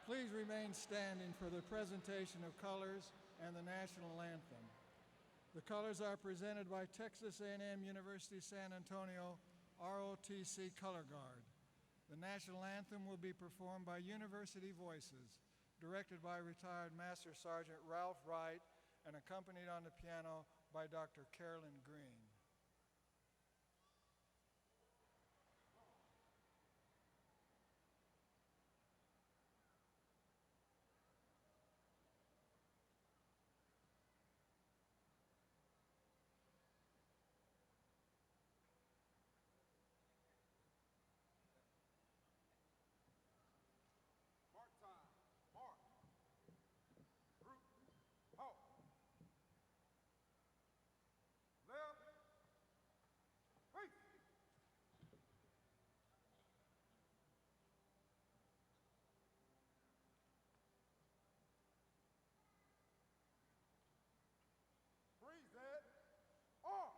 Please remain standing for the presentation of colors and the national anthem. The colors are presented by Texas A&M University San Antonio ROTC Color Guard. The national anthem will be performed by University Voices, directed by retired Master Sergeant Ralph Wright and accompanied on the piano by Dr. Carolyn Green. Mark time. Mark. Group. Halt. Left. Hey. Freeze that. Off.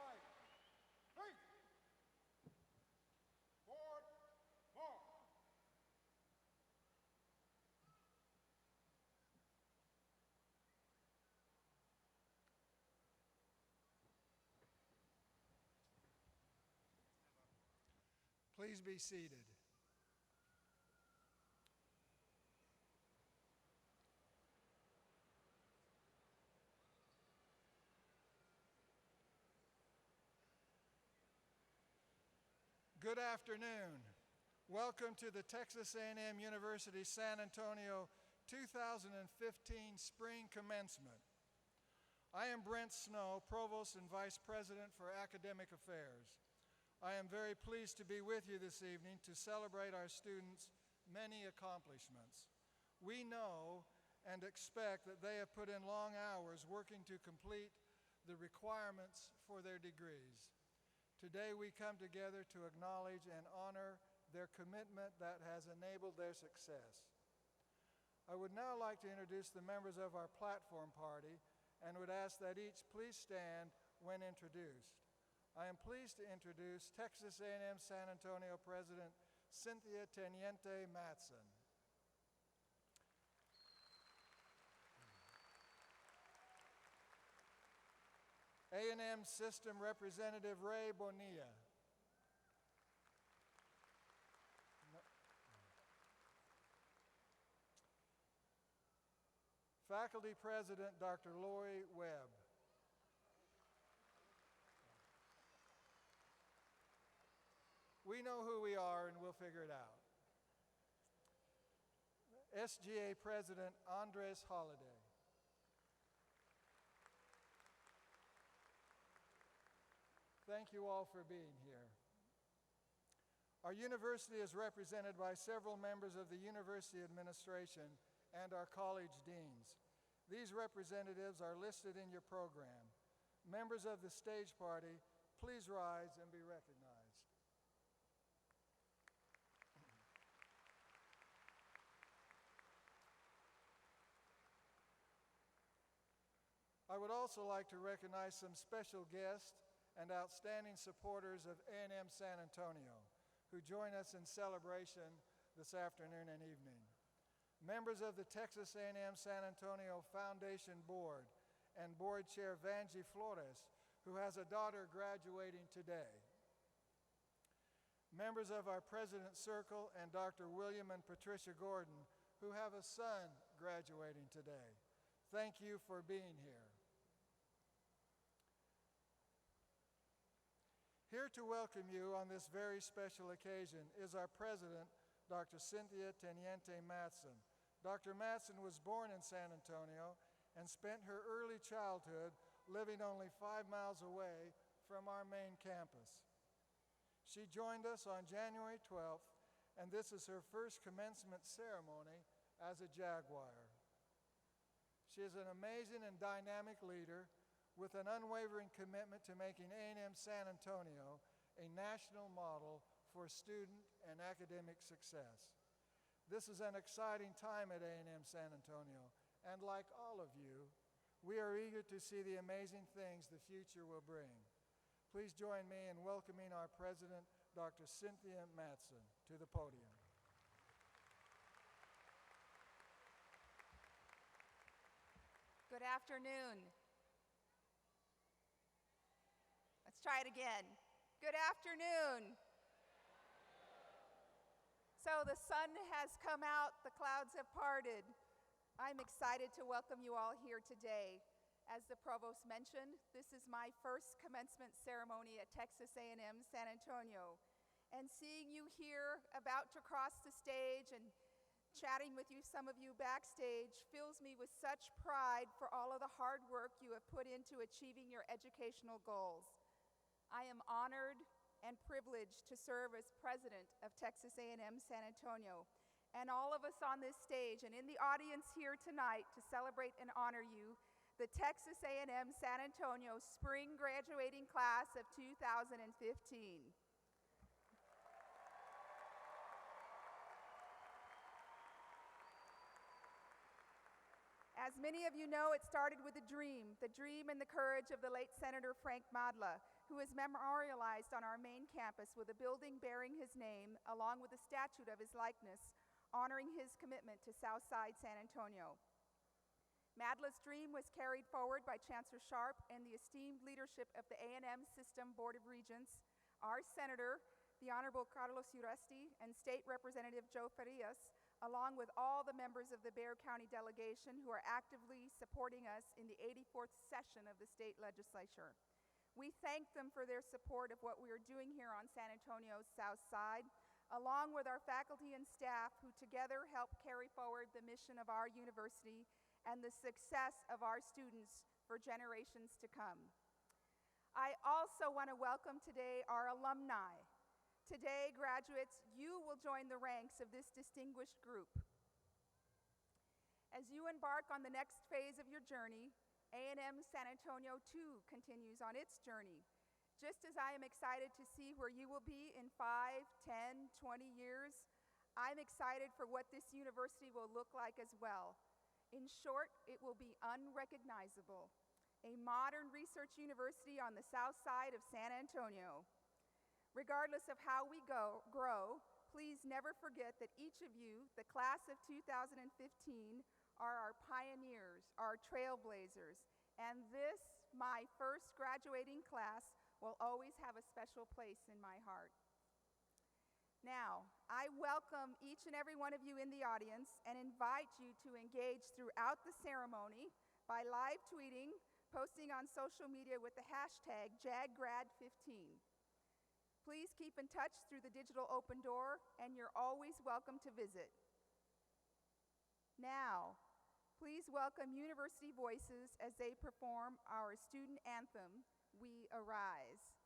Right. Hey. Forward. Mark. Please be seated. Good afternoon. Welcome to the Texas A&M University San Antonio 2015 Spring Commencement. I am Brent Snow, Provost and Vice President for Academic Affairs. I am very pleased to be with you this evening to celebrate our students' many accomplishments. We know and expect that they have put in long hours working to complete the requirements for their degrees. Today we come together to acknowledge and honor their commitment that has enabled their success. I would now like to introduce the members of our platform party and would ask that each please stand when introduced. I am pleased to introduce Texas A&M San Antonio President Cynthia Teniente Matson. A&M System Representative Ray Bonilla. Faculty President Dr. Lori Webb. We know who we are and we'll figure it out. SGA President Andres Holliday. Thank you all for being here. Our university is represented by several members of the university administration and our college deans. These representatives are listed in your program. Members of the stage party, please rise and be recognized. I would also like to recognize some special guests and outstanding supporters of A&M San Antonio who join us in celebration this afternoon and evening. Members of the Texas A&M San Antonio Foundation Board and Board Chair Vangie Flores, who has a daughter graduating today. Members of our President's Circle and Dr. William and Patricia Gordon, who have a son graduating today. Thank you for being here. Here to welcome you on this very special occasion is our President, Dr. Cynthia Teniente Matson. Dr. Matson was born in San Antonio and spent her early childhood living only 5 miles away from our main campus. She joined us on January 12th, and this is her first commencement ceremony as a Jaguar. She is an amazing and dynamic leader with an unwavering commitment to making A&M San Antonio a national model for student and academic success. This is an exciting time at A&M San Antonio, and like all of you, we are eager to see the amazing things the future will bring. Please join me in welcoming our President, Dr. Cynthia Matson, to the podium. Good afternoon. Let's try it again. Good afternoon. So the sun has come out, the clouds have parted. I'm excited to welcome you all here today. As the provost mentioned, this is my first commencement ceremony at Texas A&M San Antonio. And seeing you here about to cross the stage and chatting with you, some of you backstage, fills me with such pride for all of the hard work you have put into achieving your educational goals. I am honored and privileged to serve as president of Texas A&M San Antonio. And all of us on this stage and in the audience here tonight to celebrate and honor you, the Texas A&M San Antonio Spring Graduating Class of 2015. As many of you know, it started with a dream, the dream and the courage of the late Senator Frank Madla, who is memorialized on our main campus with a building bearing his name, along with a statue of his likeness, honoring his commitment to Southside San Antonio. Madla's dream was carried forward by Chancellor Sharp and the esteemed leadership of the A&M System Board of Regents, our Senator, the Honorable Carlos Uresti, and State Representative Joe Farias, along with all the members of the Bexar County delegation who are actively supporting us in the 84th session of the state legislature. We thank them for their support of what we are doing here on San Antonio's South Side, along with our faculty and staff who together help carry forward the mission of our university and the success of our students for generations to come. I also want to welcome today our alumni. Today, graduates, you will join the ranks of this distinguished group. As you embark on the next phase of your journey, A&M San Antonio too continues on its journey. Just as I am excited to see where you will be in 5, 10, 20 years, I'm excited for what this university will look like as well. In short, it will be unrecognizable. A modern research university on the south side of San Antonio. Regardless of how we grow, please never forget that each of you, the class of 2015, are our pioneers, our trailblazers, and this, my first graduating class, will always have a special place in my heart. Now, I welcome each and every one of you in the audience and invite you to engage throughout the ceremony by live tweeting, posting on social media with the hashtag JagGrad15. Please keep in touch through the digital open door, and you're always welcome to visit. Now, please welcome University Voices as they perform our student anthem, We Arise.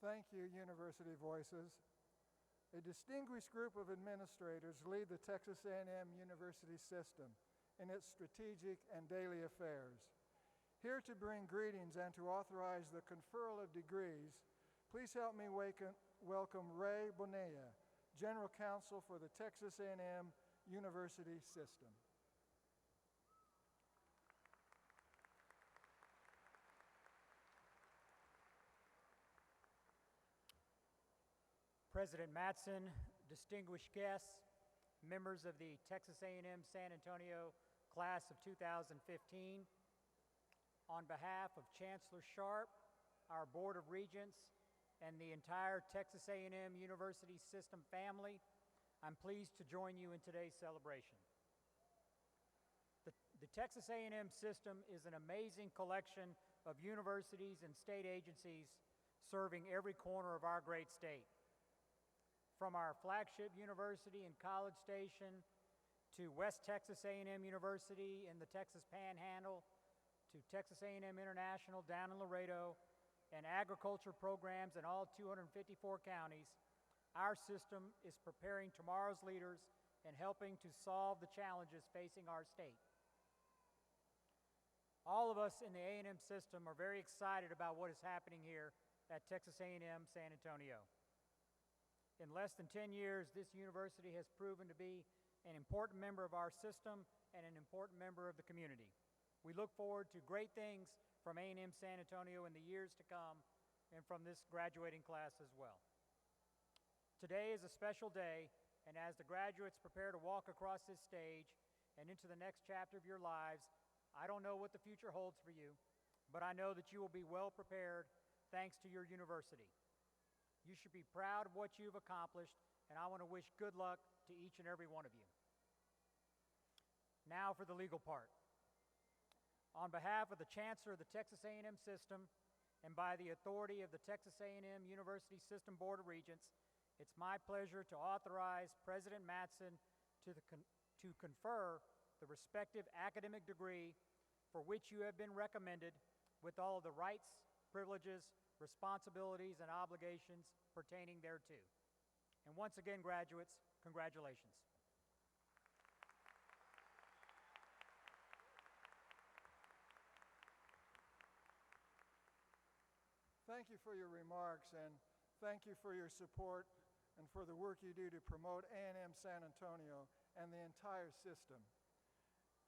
Thank you, University Voices. A distinguished group of administrators lead the Texas A&M University system in its strategic and daily affairs. Here to bring greetings and to authorize the conferral of degrees, please help me welcome Ray Bonilla, General Counsel for the Texas A&M University system. President Mattson, distinguished guests, members of the Texas A&M San Antonio class of 2015, on behalf of Chancellor Sharp, our Board of Regents, and the entire Texas A&M University system family, I'm pleased to join you in today's celebration. The Texas A&M system is an amazing collection of universities and state agencies serving every corner of our great state. From our flagship university in College Station to West Texas A&M University in the Texas Panhandle to Texas A&M International down in Laredo and agriculture programs in all 254 counties, our system is preparing tomorrow's leaders and helping to solve the challenges facing our state. All of us in the A&M system are very excited about what is happening here at Texas A&M San Antonio. In less than 10 years, this university has proven to be an important member of our system and an important member of the community. We look forward to great things from A&M San Antonio in the years to come and from this graduating class as well. Today is a special day, and as the graduates prepare to walk across this stage and into the next chapter of your lives, I don't know what the future holds for you, but I know that you will be well prepared thanks to your university. You should be proud of what you've accomplished, and I want to wish good luck to each and every one of you. Now for the legal part. On behalf of the Chancellor of the Texas A&M system and by the authority of the Texas A&M University System Board of Regents, it's my pleasure to authorize President Mattson to confer the respective academic degree for which you have been recommended with all of the rights, privileges, responsibilities, and obligations pertaining thereto. And once again, graduates, congratulations. Thank you for your remarks, and thank you for your support and for the work you do to promote A&M San Antonio and the entire system,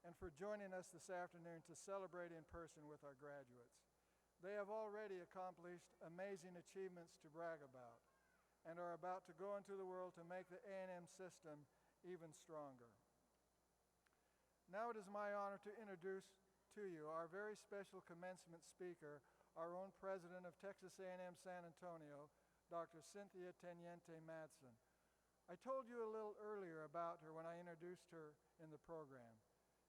and for joining us this afternoon to celebrate in person with our graduates. They have already accomplished amazing achievements to brag about and are about to go into the world to make the A&M system even stronger. Now it is my honor to introduce to you our very special commencement speaker, our own president of Texas A&M San Antonio, Dr. Cynthia Teniente Mattson. I told you a little earlier about her when I introduced her in the program.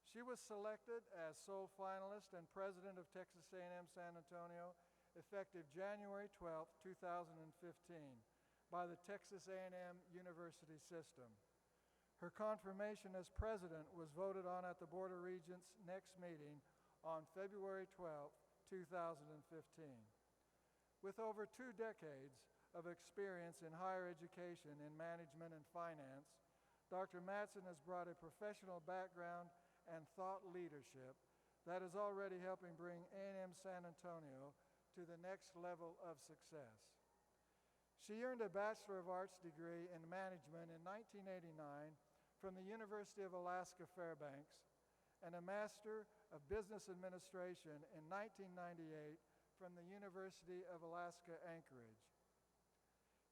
She was selected as sole finalist and president of Texas A&M San Antonio effective January 12, 2015 by the Texas A&M University system. Her confirmation as president was voted on at the Board of Regents' next meeting on February 12, 2015. With over 2 decades of experience in higher education in management and finance, Dr. Mattson has brought a professional background and thought leadership that is already helping bring A&M San Antonio to the next level of success. She earned a Bachelor of Arts degree in management in 1989 from the University of Alaska Fairbanks and a Master of Business Administration in 1998 from the University of Alaska Anchorage.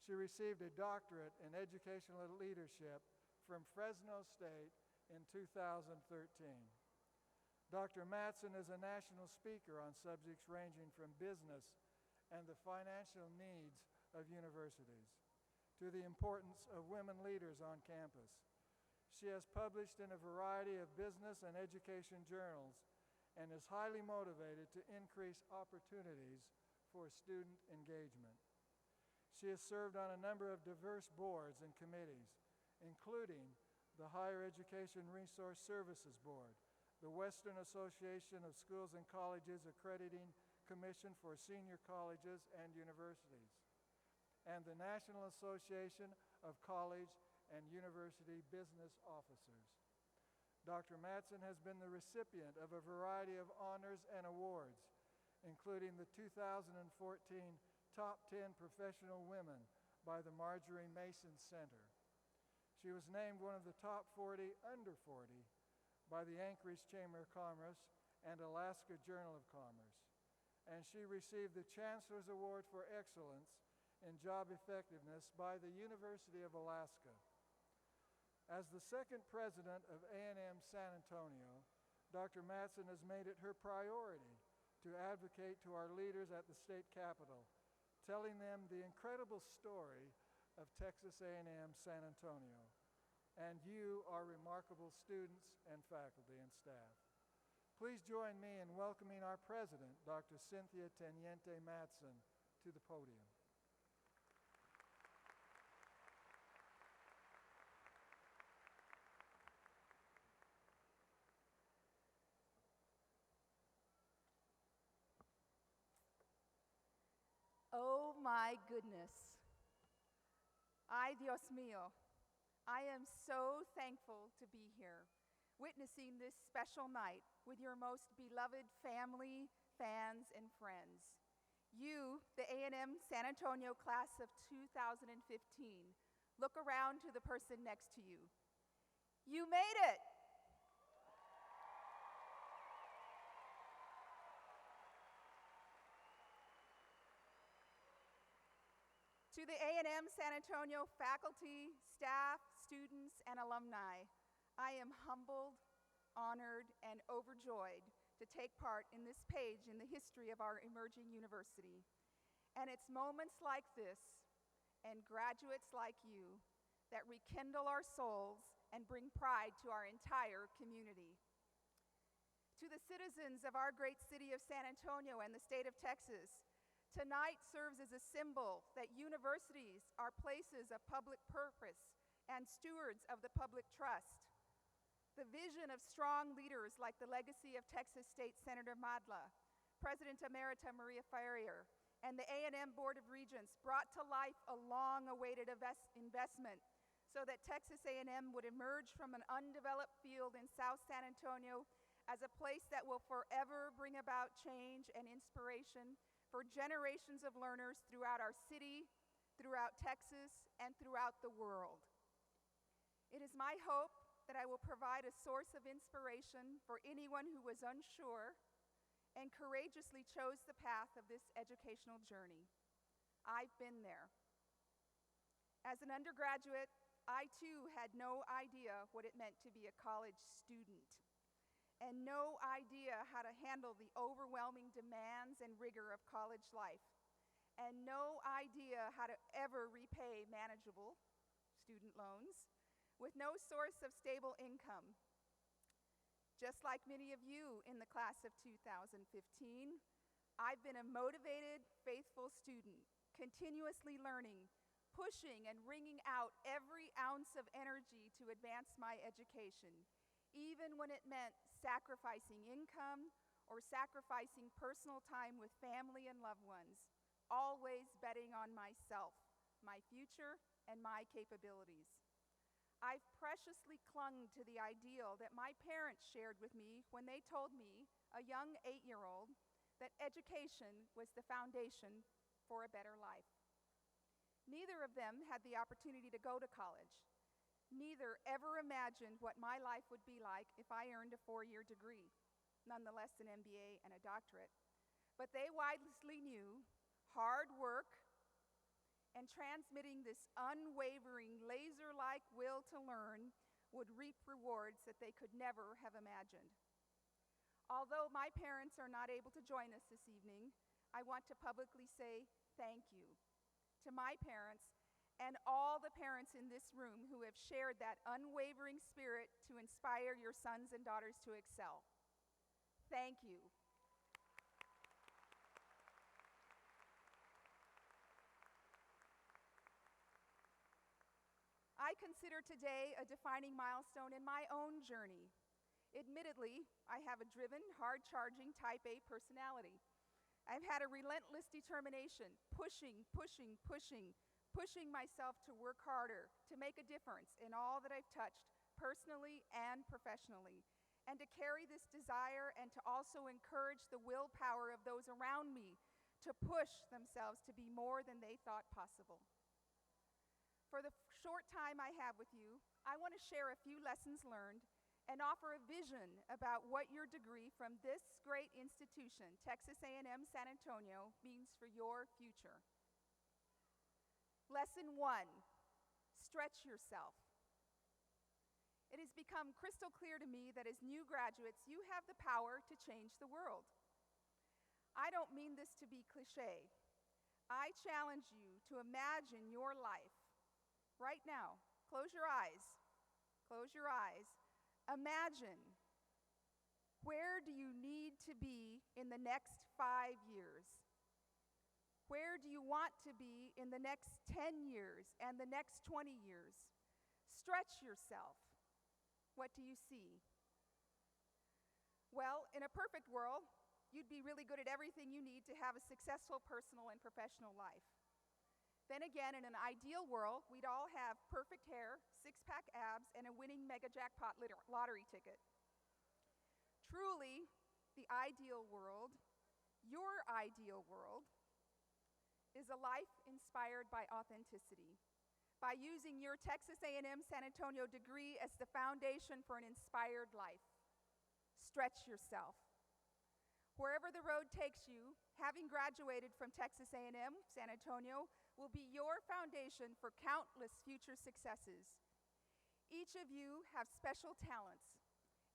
She received a doctorate in educational leadership from Fresno State in 2013. Dr. Mattson is a national speaker on subjects ranging from business and the financial needs of universities to the importance of women leaders on campus. She has published in a variety of business and education journals and is highly motivated to increase opportunities for student engagement. She has served on a number of diverse boards and committees, including the Higher Education Resource Services Board, the Western Association of Schools and Colleges Accrediting Commission for Senior Colleges and Universities, and the National Association of College and University Business Officers. Dr. Madsen has been the recipient of a variety of honors and awards, including the 2014 Top 10 Professional Women by the Marjorie Mason Center. She was named one of the top 40 under 40 by the Anchorage Chamber of Commerce and Alaska Journal of Commerce. And she received the Chancellor's Award for Excellence in Job Effectiveness by the University of Alaska. As the second president of A&M San Antonio, Dr. Madsen has made it her priority to advocate to our leaders at the state capitol, telling them the incredible story of Texas A&M San Antonio. And you are remarkable students and faculty and staff. Please join me in welcoming our president, Dr. Cynthia Teniente Madsen, to the podium. Oh my goodness. Ay, Dios mío. I am so thankful to be here, witnessing this special night with your most beloved family, fans, and friends. You, the A&M San Antonio class of 2015, look around to the person next to you. You made it! To the A&M San Antonio faculty, staff, students, and alumni, I am humbled, honored, and overjoyed to take part in this page in the history of our emerging university. And it's moments like this and graduates like you that rekindle our souls and bring pride to our entire community. To the citizens of our great city of San Antonio and the state of Texas, tonight serves as a symbol that universities are places of public purpose and stewards of the public trust. The vision of strong leaders like the legacy of Texas State Senator Madla, President Emerita Maria Ferrier, and the A&M Board of Regents brought to life a long-awaited investment so that Texas A&M would emerge from an undeveloped field in South San Antonio as a place that will forever bring about change and inspiration for generations of learners throughout our city, throughout Texas, and throughout the world. It is my hope that I will provide a source of inspiration for anyone who was unsure and courageously chose the path of this educational journey. I've been there. As an undergraduate, I too had no idea what it meant to be a college student, and no idea how to handle the overwhelming demands and rigor of college life, and no idea how to ever repay manageable student loans with no source of stable income. Just like many of you in the class of 2015, I've been a motivated, faithful student, continuously learning, pushing and wringing out every ounce of energy to advance my education, even when it meant sacrificing income or sacrificing personal time with family and loved ones, always betting on myself, my future, and my capabilities. I've preciously clung to the ideal that my parents shared with me when they told me, a young 8-year-old, that education was the foundation for a better life. Neither of them had the opportunity to go to college. Neither ever imagined what my life would be like if I earned a 4-year degree, nonetheless an MBA and a doctorate. But they wisely knew hard work and transmitting this unwavering, laser-like will to learn would reap rewards that they could never have imagined. Although my parents are not able to join us this evening, I want to publicly say thank you to my parents and all the parents in this room who have shared that unwavering spirit to inspire your sons and daughters to excel. Thank you. I consider today a defining milestone in my own journey. Admittedly, I have a driven, hard-charging type A personality. I've had a relentless determination, pushing pushing myself to work harder, to make a difference in all that I've touched, personally and professionally, and to carry this desire and to also encourage the willpower of those around me to push themselves to be more than they thought possible. For the short time I have with you, I want to share a few lessons learned and offer a vision about what your degree from this great institution, Texas A&M San Antonio, means for your future. Lesson 1, stretch yourself. It has become crystal clear to me that as new graduates, you have the power to change the world. I don't mean this to be cliche. I challenge you to imagine your life right now. Close your eyes. Close your eyes. Imagine, where do you need to be in the next 5 years? Where do you want to be in the next 10 years and the next 20 years? Stretch yourself. What do you see? Well, in a perfect world, you'd be really good at everything you need to have a successful personal and professional life. Then again, in an ideal world, we'd all have perfect hair, six-pack abs, and a winning mega jackpot lottery ticket. Truly, the ideal world, your ideal world, is a life inspired by authenticity, by using your Texas A&M San Antonio degree as the foundation for an inspired life. Stretch yourself. Wherever the road takes you, having graduated from Texas A&M San Antonio will be your foundation for countless future successes. Each of you have special talents,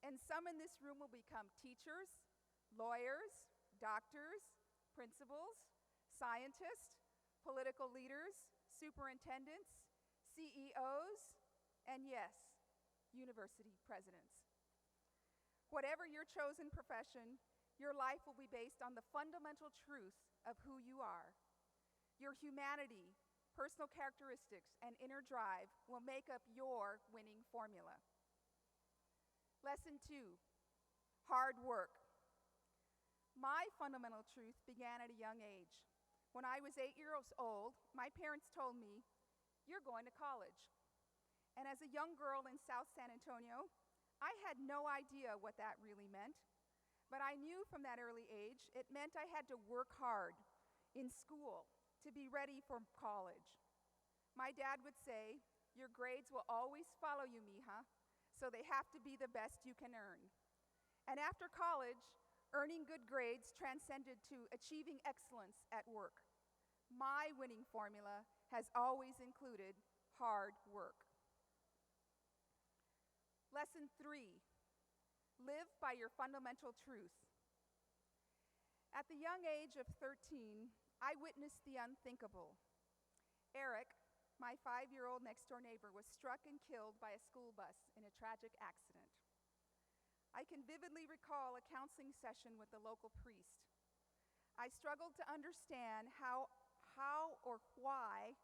and some in this room will become teachers, lawyers, doctors, principals, scientists, political leaders, superintendents, CEOs, and yes, university presidents. Whatever your chosen profession, your life will be based on the fundamental truth of who you are. Your humanity, personal characteristics, and inner drive will make up your winning formula. Lesson 2, hard work. My fundamental truth began at a young age. When I was 8 years old, my parents told me, "You're going to college." And as a young girl in South San Antonio, I had no idea what that really meant. But I knew from that early age it meant I had to work hard in school to be ready for college. My dad would say, "Your grades will always follow you, mija, so they have to be the best you can earn." And after college, earning good grades transcended to achieving excellence at work. My winning formula has always included hard work. Lesson 3, live by your fundamental truth. At the young age of 13, I witnessed the unthinkable. Eric, my 5-year-old next-door neighbor, was struck and killed by a school bus in a tragic accident. I can vividly recall a counseling session with the local priest. I struggled to understand how or why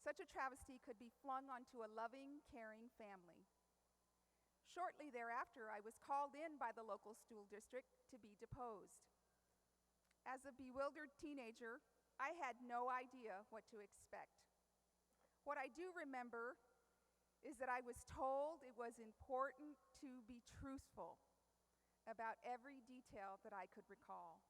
such a travesty could be flung onto a loving, caring family. Shortly thereafter, I was called in by the local school district to be deposed. As a bewildered teenager, I had no idea what to expect. What I do remember is that I was told it was important to be truthful about every detail that I could recall.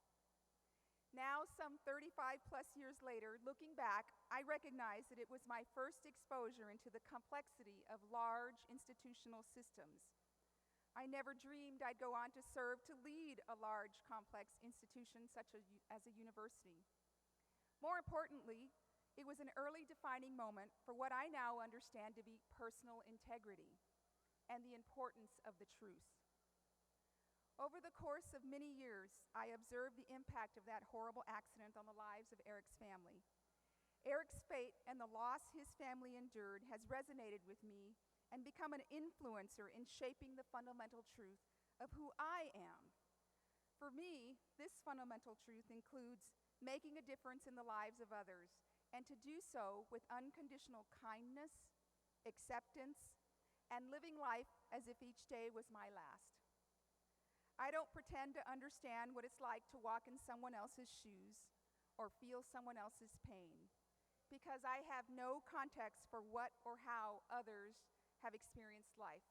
Now, some 35 plus years later, looking back, I recognize that it was my first exposure into the complexity of large institutional systems. I never dreamed I'd go on to serve to lead a large, complex institution such as a university. More importantly, it was an early defining moment for what I now understand to be personal integrity and the importance of the truth. Over the course of many years, I observed the impact of that horrible accident on the lives of Eric's family. Eric's fate and the loss his family endured has resonated with me and become an influencer in shaping the fundamental truth of who I am. For me, this fundamental truth includes making a difference in the lives of others, and to do so with unconditional kindness, acceptance, and living life as if each day was my last. I don't pretend to understand what it's like to walk in someone else's shoes or feel someone else's pain. because I have no context for what or how others have experienced life.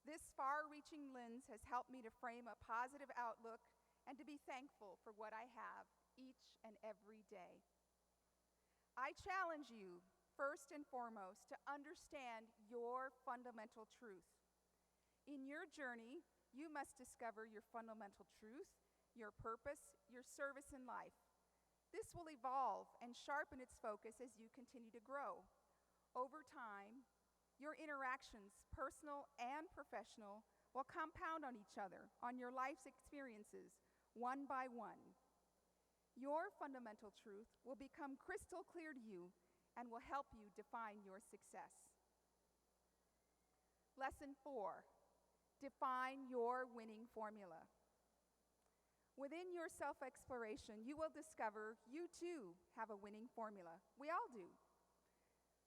This far-reaching lens has helped me to frame a positive outlook and to be thankful for what I have each and every day. I challenge you, first and foremost, to understand your fundamental truth. In your journey, you must discover your fundamental truth, your purpose, your service in life. This will evolve and sharpen its focus as you continue to grow. Over time, your interactions, personal and professional, will compound on each other, on your life's experiences, one by one. Your fundamental truth will become crystal clear to you and will help you define your success. Lesson 4, define your winning formula. Within your self-exploration, you will discover you too have a winning formula. We all do.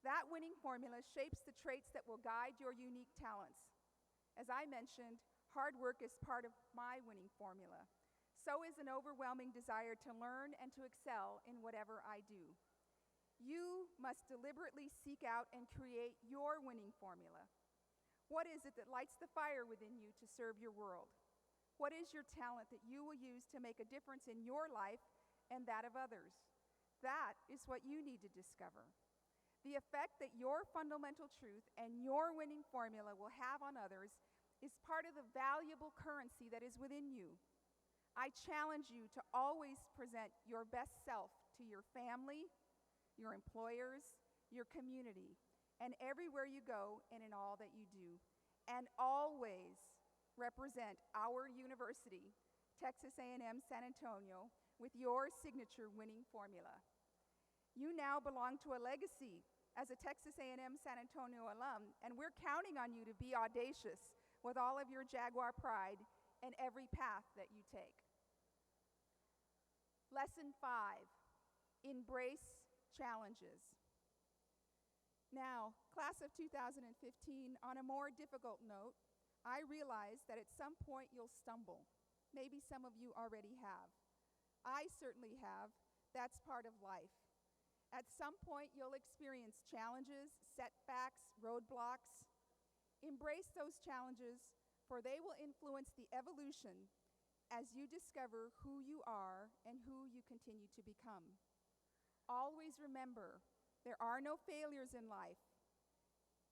That winning formula shapes the traits that will guide your unique talents. As I mentioned, hard work is part of my winning formula. So is an overwhelming desire to learn and to excel in whatever I do. You must deliberately seek out and create your winning formula. What is it that lights the fire within you to serve your world? What is your talent that you will use to make a difference in your life and that of others? That is what you need to discover. The effect that your fundamental truth and your winning formula will have on others is part of the valuable currency that is within you. I challenge you to always present your best self to your family, your employers, your community, and everywhere you go and in all that you do. And always represent our university, Texas A&M San Antonio, with your signature winning formula. You now belong to a legacy as a Texas A&M San Antonio alum, and we're counting on you to be audacious with all of your Jaguar pride in every path that you take. Lesson 5, embrace challenges. Now, class of 2015, on a more difficult note, I realize that at some point you'll stumble. Maybe some of you already have. I certainly have. That's part of life. At some point you'll experience challenges, setbacks, roadblocks. Embrace those challenges, for they will influence the evolution as you discover who you are and who you continue to become. Always remember, there are no failures in life.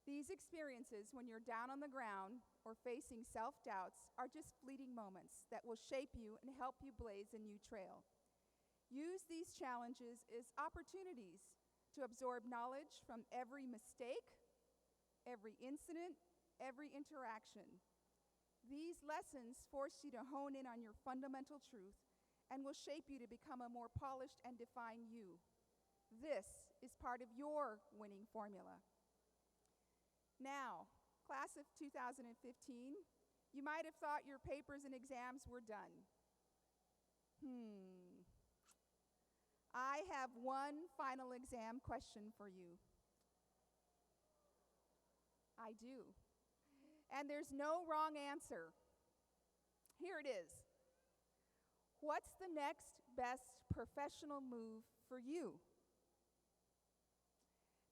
These experiences, when you're down on the ground or facing self-doubts, are just fleeting moments that will shape you and help you blaze a new trail. Use these challenges as opportunities to absorb knowledge from every mistake, every incident, every interaction. These lessons force you to hone in on your fundamental truth and will shape you to become a more polished and defined you. This is part of your winning formula. Now, class of 2015, you might have thought your papers and exams were done. I have one final exam question for you. I do. And there's no wrong answer. Here it is. What's the next best professional move for you?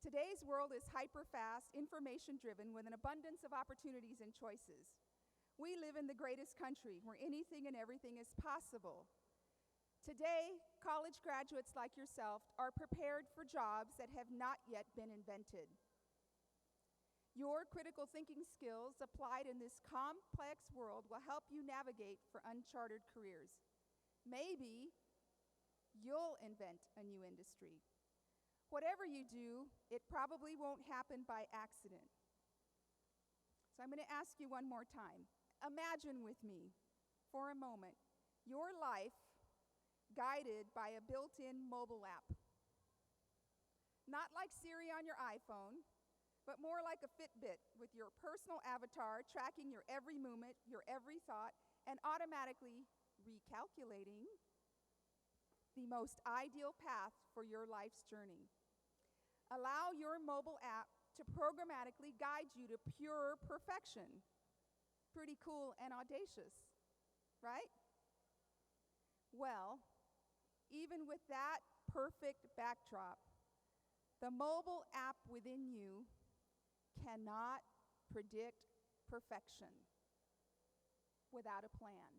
Today's world is hyper-fast, information-driven, with an abundance of opportunities and choices. We live in the greatest country where anything and everything is possible. Today, college graduates like yourself are prepared for jobs that have not yet been invented. Your critical thinking skills applied in this complex world will help you navigate for uncharted careers. Maybe you'll invent a new industry. Whatever you do, it probably won't happen by accident. So I'm going to ask you one more time. Imagine with me, for a moment, your life guided by a built-in mobile app. Not like Siri on your iPhone, but more like a Fitbit with your personal avatar tracking your every movement, your every thought, and automatically recalculating the most ideal path for your life's journey. Allow your mobile app to programmatically guide you to pure perfection. Pretty cool and audacious, right? Well, even with that perfect backdrop, The mobile app within you cannot predict perfection without a plan.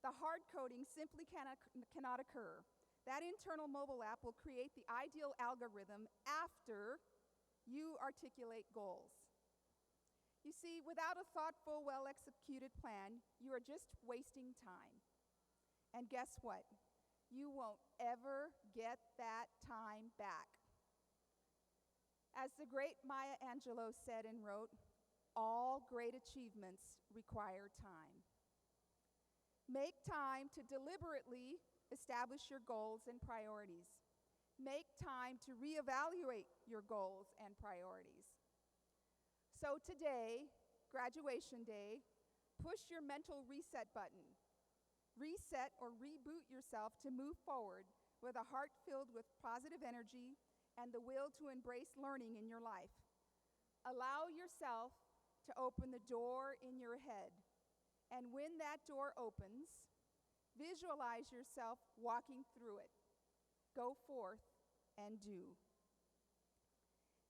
The hard coding simply cannot occur. That internal mobile app will create the ideal algorithm after you articulate goals. You see, without a thoughtful, well-executed plan, you are just wasting time. And guess what? You won't ever get that time back. As the great Maya Angelou said and wrote, all great achievements require time. Make time to deliberately establish your goals and priorities. Make time to reevaluate your goals and priorities. So today, graduation day, push your mental reset button. Reset or reboot yourself to move forward with a heart filled with positive energy and the will to embrace learning in your life. Allow yourself to open the door in your head. And when that door opens, visualize yourself walking through it. Go forth and do.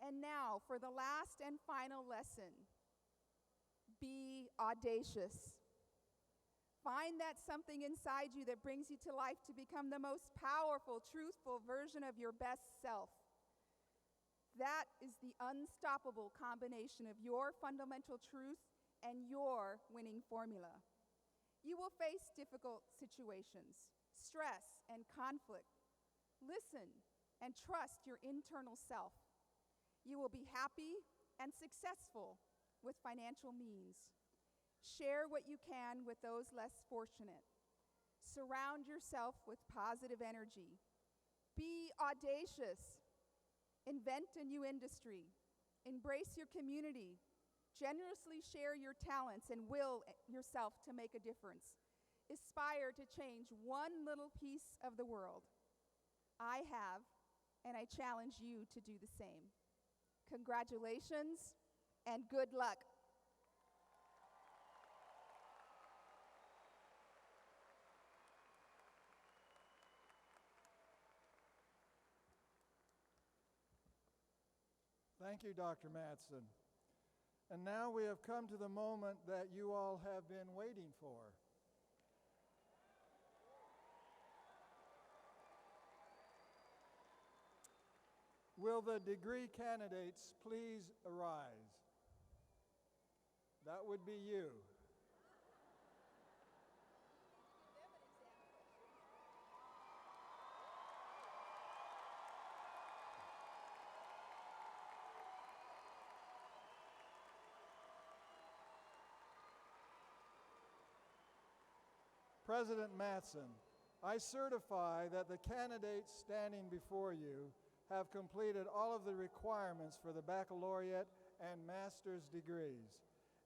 And now for the last and final lesson. Be audacious. Find that something inside you that brings you to life to become the most powerful, truthful version of your best self. That is the unstoppable combination of your fundamental truth and your winning formula. You will face difficult situations, stress, and conflict. Listen and trust your internal self. You will be happy and successful with financial means. Share what you can with those less fortunate. Surround yourself with positive energy. Be audacious. Invent a new industry. Embrace your community. Generously share your talents and will yourself to make a difference. Aspire to change one little piece of the world. I have, and I challenge you to do the same. Congratulations and good luck. Thank you, Dr. Mattson. And now we have come to the moment that you all have been waiting for. Will the degree candidates please arise? That would be you. President Mattson, I certify that the candidates standing before you have completed all of the requirements for the baccalaureate and master's degrees,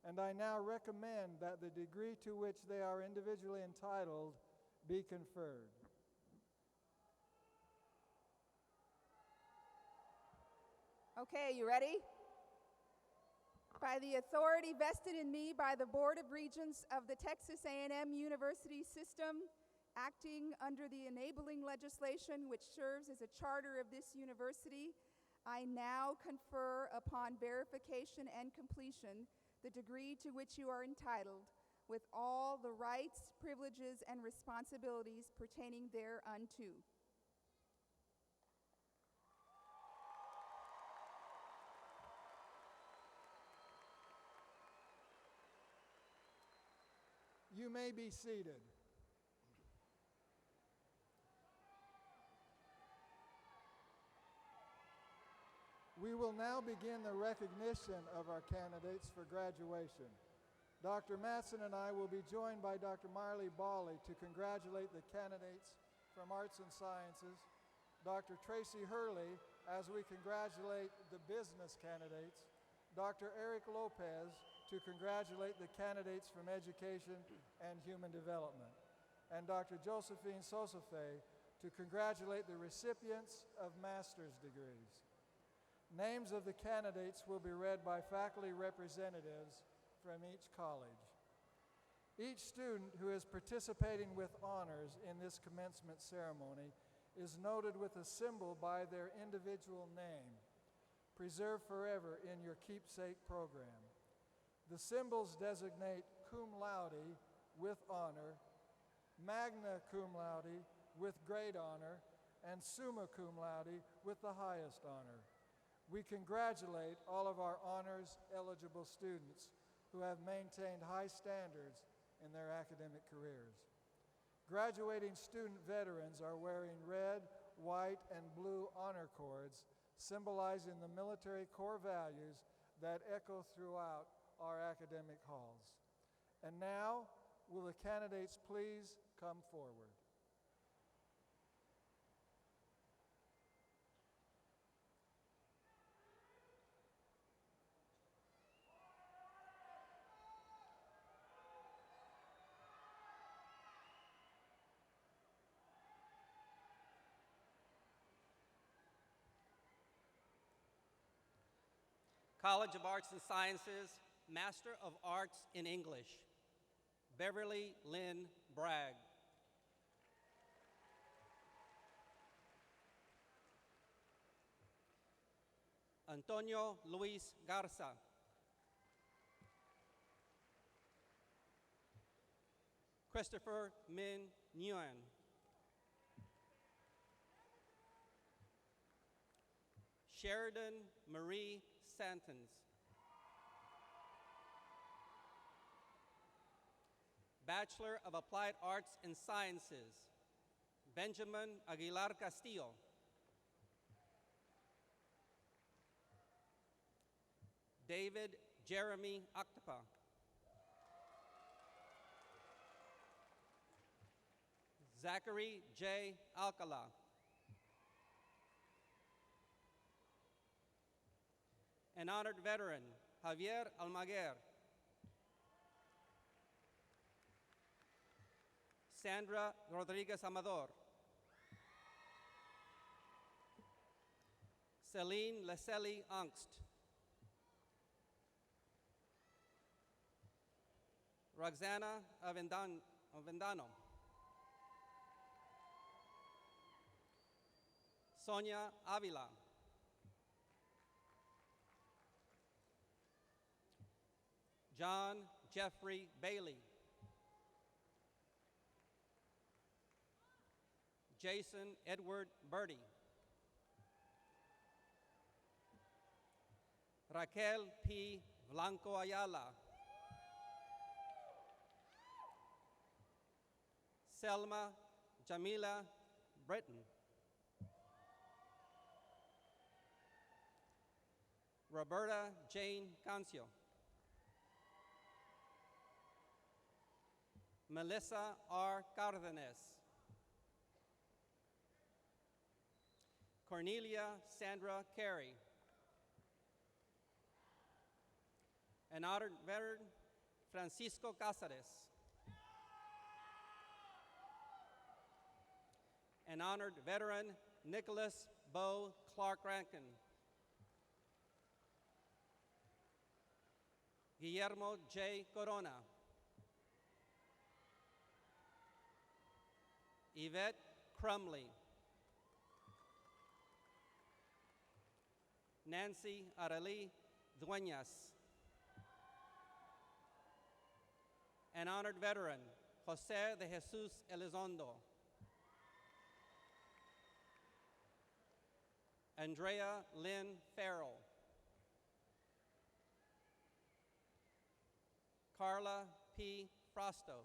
and I now recommend that the degree to which they are individually entitled be conferred. Okay, you ready? By the authority vested in me by the Board of Regents of the Texas A&M University System, acting under the enabling legislation which serves as a charter of this university, I now confer upon verification and completion the degree to which you are entitled, with all the rights, privileges, and responsibilities pertaining thereunto. You may be seated. We will now begin the recognition of our candidates for graduation. Dr. Mattson and I will be joined by Dr. Marley Bawley to congratulate the candidates from Arts and Sciences, Dr. Tracy Hurley as we congratulate the business candidates, Dr. Eric Lopez to congratulate the candidates from Education and Human Development, and Dr. Josephine Sosafe to congratulate the recipients of master's degrees. Names of the candidates will be read by faculty representatives from each college. Each student who is participating with honors in this commencement ceremony is noted with a symbol by their individual name, preserved forever in your keepsake program. The symbols designate cum laude with honor, magna cum laude with great honor, and summa cum laude with the highest honor. We congratulate all of our honors eligible students who have maintained high standards in their academic careers. Graduating student veterans are wearing red, white, and blue honor cords, symbolizing the military core values that echo throughout our academic halls. And now, will the candidates please come forward? College of Arts and Sciences, Master of Arts in English, Beverly Lynn Bragg. Antonio Luis Garza. Christopher Min Nguyen. Sheridan Marie Santons. Bachelor of Applied Arts and Sciences, Benjamin Aguilar Castillo. David Jeremy Octapa. Zachary J. Alcala. An honored veteran, Javier Almaguer. Sandra Rodriguez Amador. Celine Leslie Angst. Roxana Avendano. Sonia Avila. John Jeffrey Bailey. Jason Edward Birdie. Raquel P. Blanco Ayala. Selma Jamila Britton. Roberta Jane Cancio. Melissa R. Cardenas. Cornelia Sandra Carey. An honored veteran, Francisco Cáceres. An honored veteran, Nicholas Bo Clark Rankin. Guillermo J. Corona. Yvette Crumley. Nancy Arely Dueñas. An honored veteran, Jose de Jesus Elizondo. Andrea Lynn Farrell. Carla P. Frosto.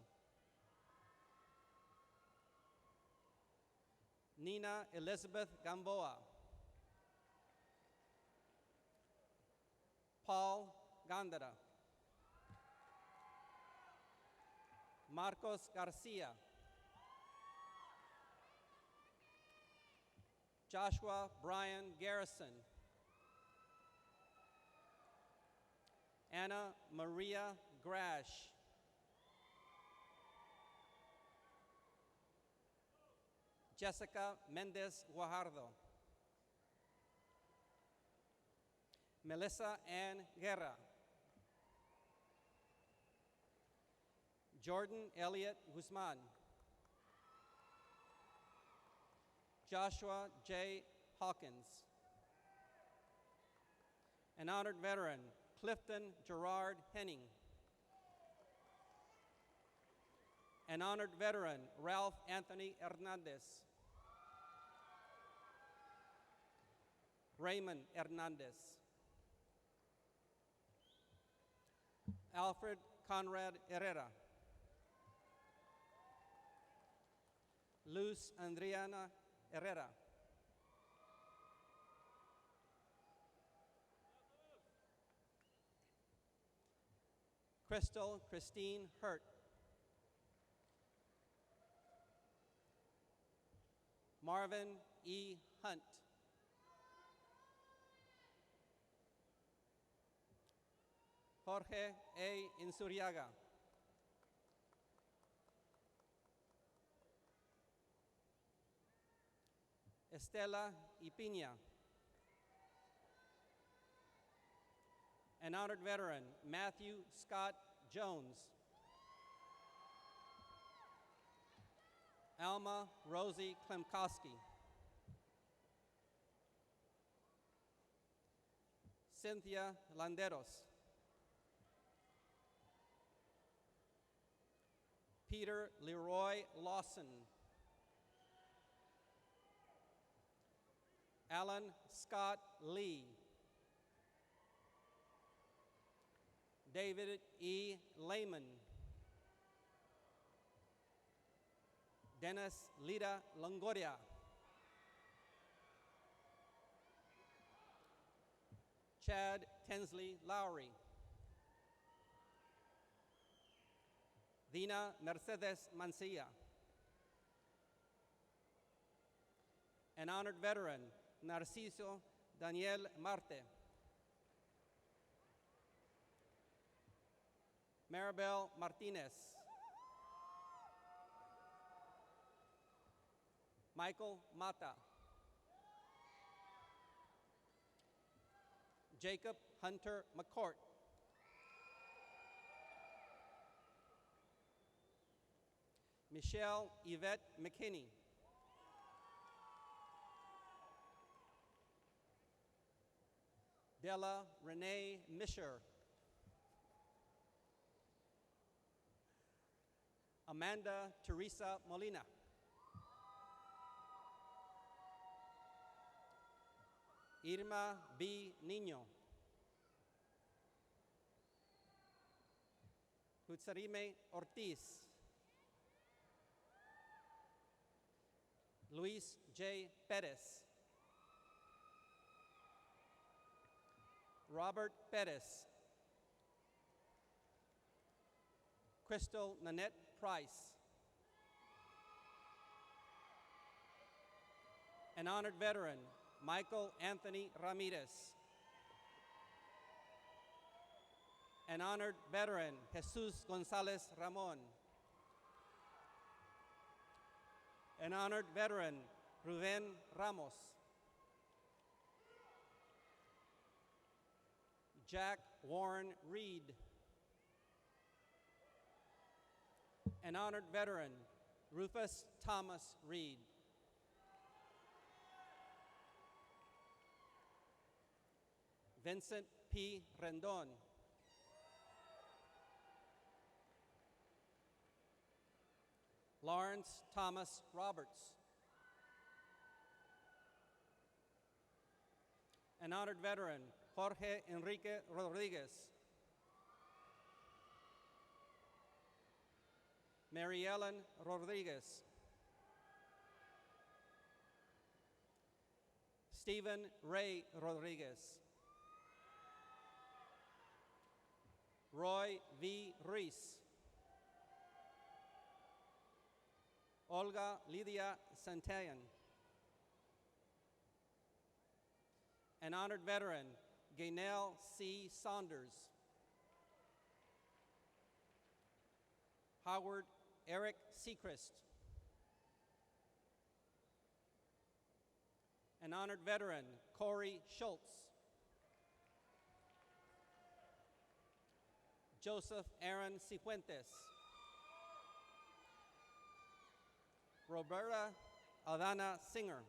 Nina Elizabeth Gamboa. Paul Gandara. Marcos Garcia. Joshua Brian Garrison. Anna Maria Grash. Jessica Mendez Guajardo. Melissa Ann Guerra. Jordan Elliott Guzman. Joshua J. Hawkins. An honored veteran, Clifton Gerard Henning. An honored veteran, Ralph Anthony Hernandez. Raymond Hernandez. Alfred Conrad Herrera. Luz Andriana Herrera. Crystal Christine Hurt. Marvin E. Hunt. Jorge A. Insuriaga. Estela Ipiña. An honored veteran, Matthew Scott Jones. Alma Rosie Klemkowski. Cynthia Landeros. Peter Leroy Lawson. Alan Scott Lee. David E. Lehman. Dennis Lita Longoria. Chad Tinsley Lowry. Dina Mercedes Mancilla. An honored veteran, Narciso Daniel Marte. Maribel Martinez. Michael Mata. Jacob Hunter McCourt. Michelle Yvette McKinney. Della Renee Misher. Amanda Teresa Molina. Irma B. Niño. Hutsarime Ortiz. Luis J. Perez. Robert Perez. Crystal Nanette Price. An honored veteran, Michael Anthony Ramirez. An honored veteran, Jesus Gonzalez Ramon. An honored veteran, Ruben Ramos. Jack Warren Reed. An honored veteran, Rufus Thomas Reed. Vincent P. Rendon. Lawrence Thomas Roberts. An honored veteran, Jorge Enrique Rodriguez. Mary Ellen Rodriguez. Stephen Ray Rodriguez. Roy V. Reese. Olga Lydia Santayan. An honored veteran, Gaynell C. Saunders. Howard Eric Seacrest. An honored veteran, Corey Schultz. Joseph Aaron Cifuentes. Roberta Aldana Singer.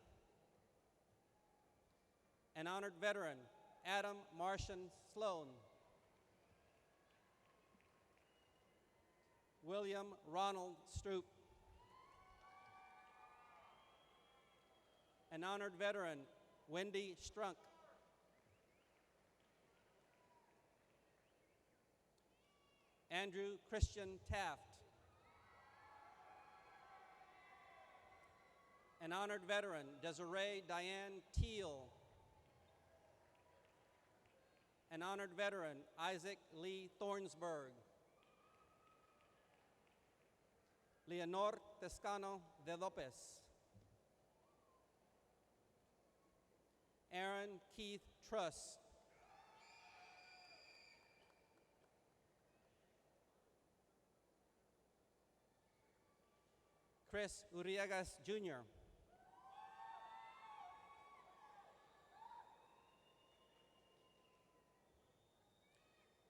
An honored veteran, Adam Martian Sloan. William Ronald Stroop. An honored veteran, Wendy Strunk. Andrew Christian Taft. An honored veteran, Desiree Diane Teal. An honored veteran, Isaac Lee Thornsberg. Leonor Tescano de Lopez. Aaron Keith Truss. Chris Uriagas Jr.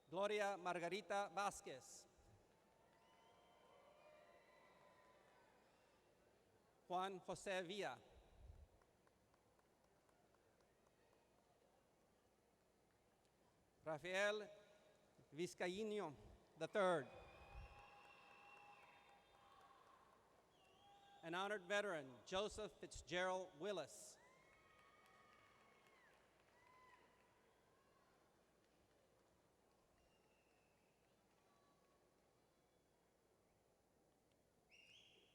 Gloria Margarita Vasquez. Juan Jose Villa. Rafael Vizcaíno III. An honored veteran, Joseph Fitzgerald Willis.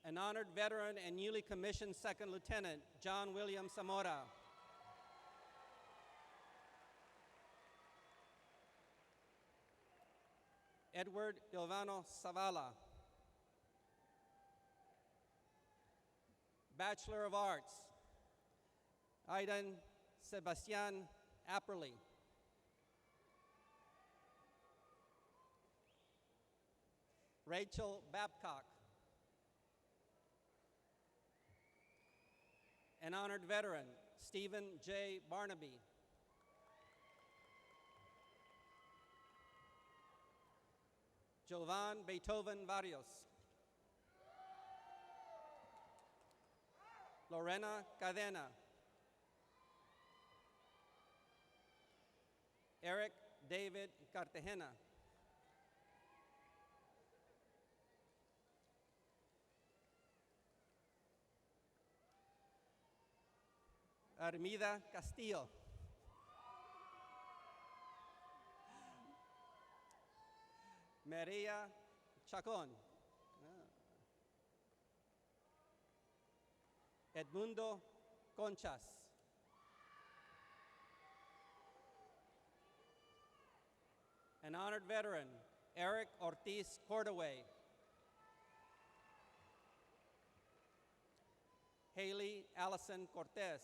An honored veteran and newly commissioned Second Lieutenant, John William Zamora. Edward Giovanno Savala. Bachelor of Arts, Aidan Sebastian Apperly. Rachel Babcock. An honored veteran, Stephen J. Barnaby. Jovan Beethoven Barrios. Lorena Cadena. Eric David Cartagena. Armida Castillo. Maria Chacon. Edmundo Conchas. An honored veteran, Eric Ortiz Cordaway. Haley Allison Cortez.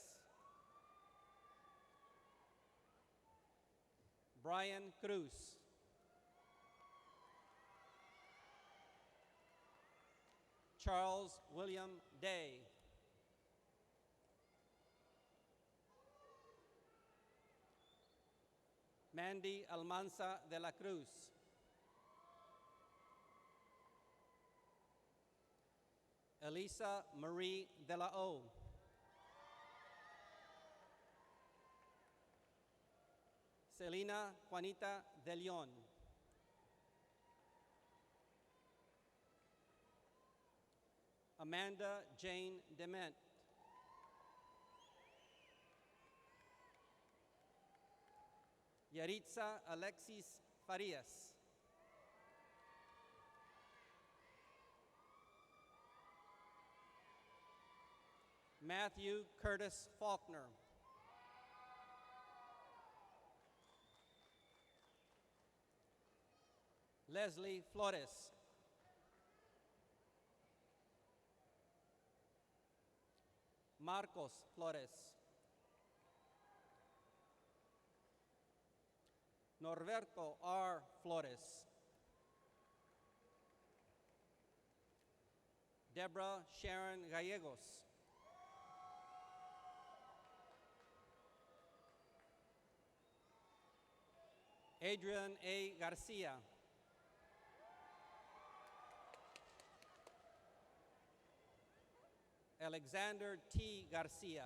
Brian Cruz. Charles William Day. Mandy Almanza de la Cruz. Elisa Marie de la O. Celina Juanita de Leon. Amanda Jane Dement. Yaritza Alexis Farias. Matthew Curtis Faulkner. Leslie Flores. Marcos Flores. Norberto R. Flores. Deborah Sharon Gallegos. Adrian A. Garcia. Alexander T. Garcia.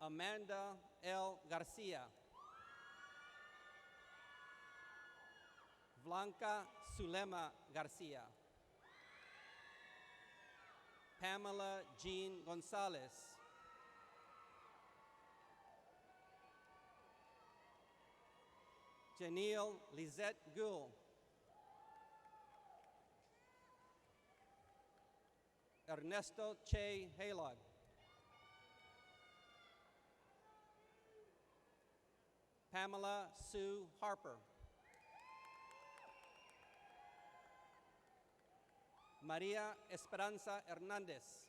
Amanda L. Garcia. Blanca Zulema Garcia. Pamela Jean Gonzalez. Janelle Lizette Gould. Ernesto Che Halog. Pamela Sue Harper. Maria Esperanza Hernandez.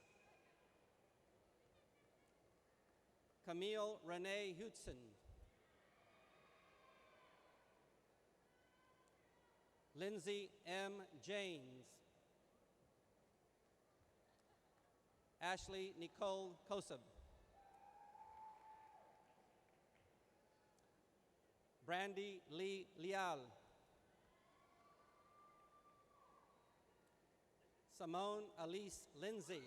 Camille Renee Hudson. Lindsay M. James. Ashley Nicole Kosub. Brandy Lee Leal. Simone Elise Lindsay.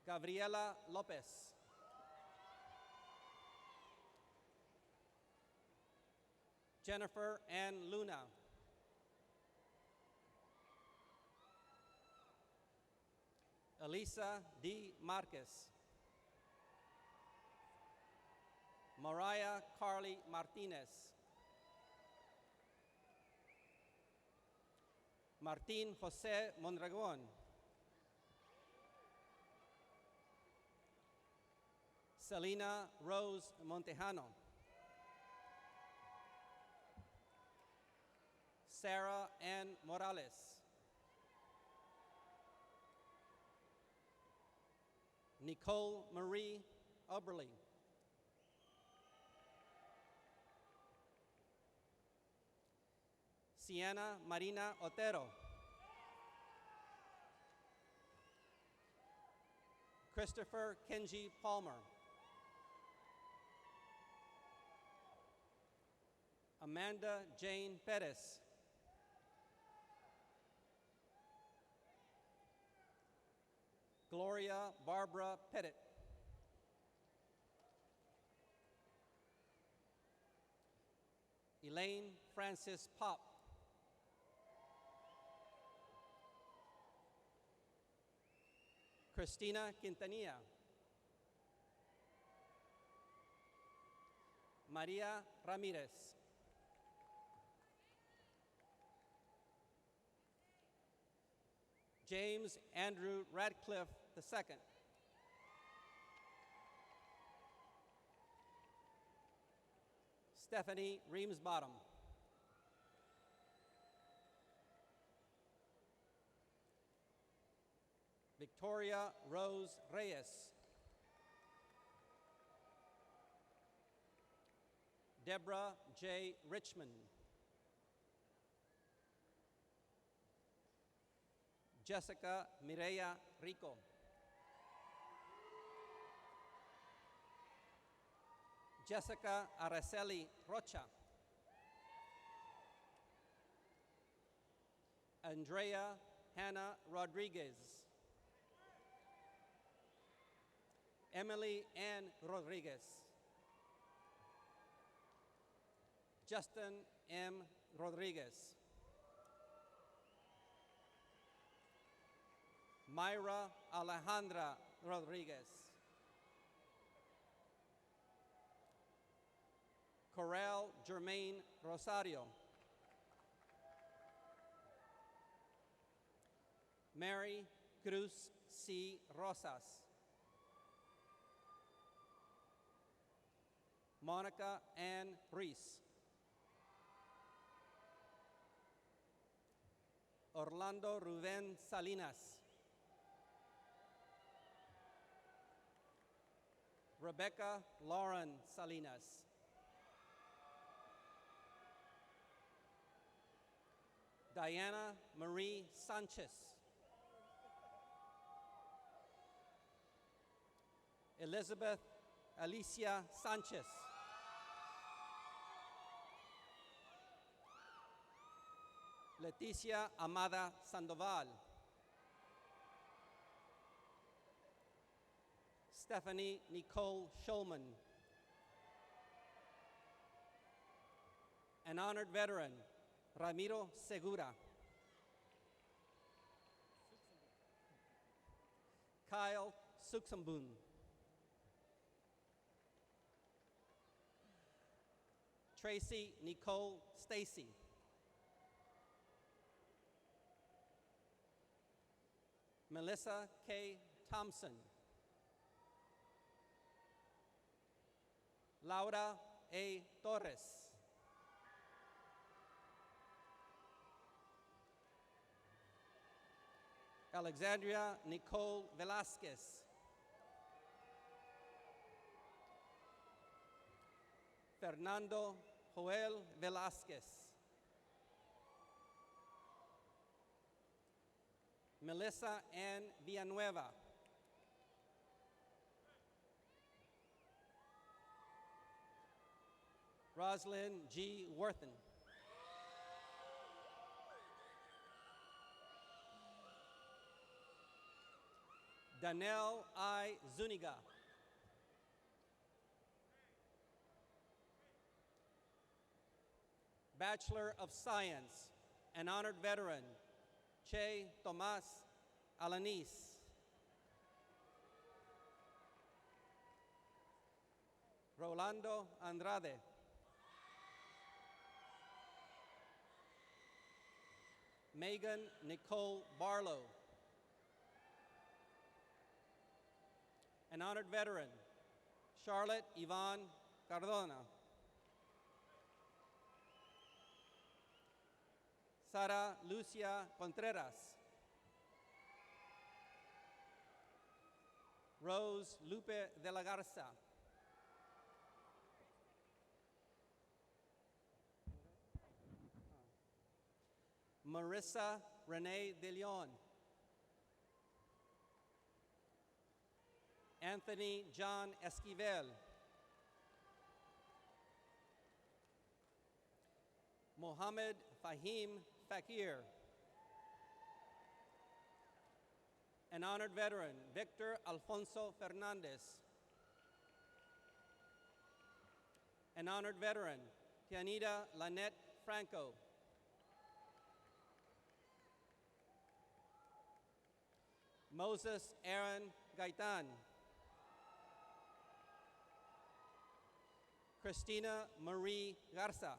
Gabriela Lopez. Jennifer Ann Luna. Elisa D. Marquez. Mariah Carly Martinez. Martin Jose Mondragon. Selena Rose Montejano. Sarah Ann Morales. Nicole Marie Oberly. Sienna Marina Otero. Christopher Kenji Palmer. Amanda Jane Perez. Gloria Barbara Pettit. Elaine Francis Pop. Christina Quintanilla. Maria Ramirez. James Andrew Radcliffe II. Stephanie Reamsbottom. Victoria Rose Reyes. Deborah J. Richmond. Jessica Mireya Rico. Jessica Araceli Rocha. Andrea Hannah Rodriguez. Emily Ann Rodriguez. Justin M. Rodriguez. Myra Alejandra Rodriguez. Corel Germain Rosario. Mary Cruz C. Rosas. Monica Ann Reese. Orlando Ruben Salinas. Rebecca Lauren Salinas. Diana Marie Sanchez. Elizabeth Alicia Sanchez. Leticia Amada Sandoval. Stephanie Nicole Schulman. An honored veteran, Ramiro Segura. Kyle Suksambun. Tracy Nicole Stacy. Melissa K. Thompson. Laura A. Torres. Alexandria Nicole Velasquez. Fernando Joel Velasquez. Melissa Ann Villanueva. Roslyn G. Worthen. Danelle I. Zuniga. Bachelor of Science, an honored veteran, Che Tomas Alanis. Rolando Andrade. Megan Nicole Barlow. An honored veteran, Charlotte Yvonne Cardona. Sara Lucia Contreras. Rose Lupe de la Garza. Marissa Renee De Leon. Anthony John Esquivel. Mohammed Fahim Fakir. An honored veteran, Victor Alfonso Fernandez. An honored veteran, Tianita Lynette Franco. Moses Aaron Gaitan. Christina Marie Garza.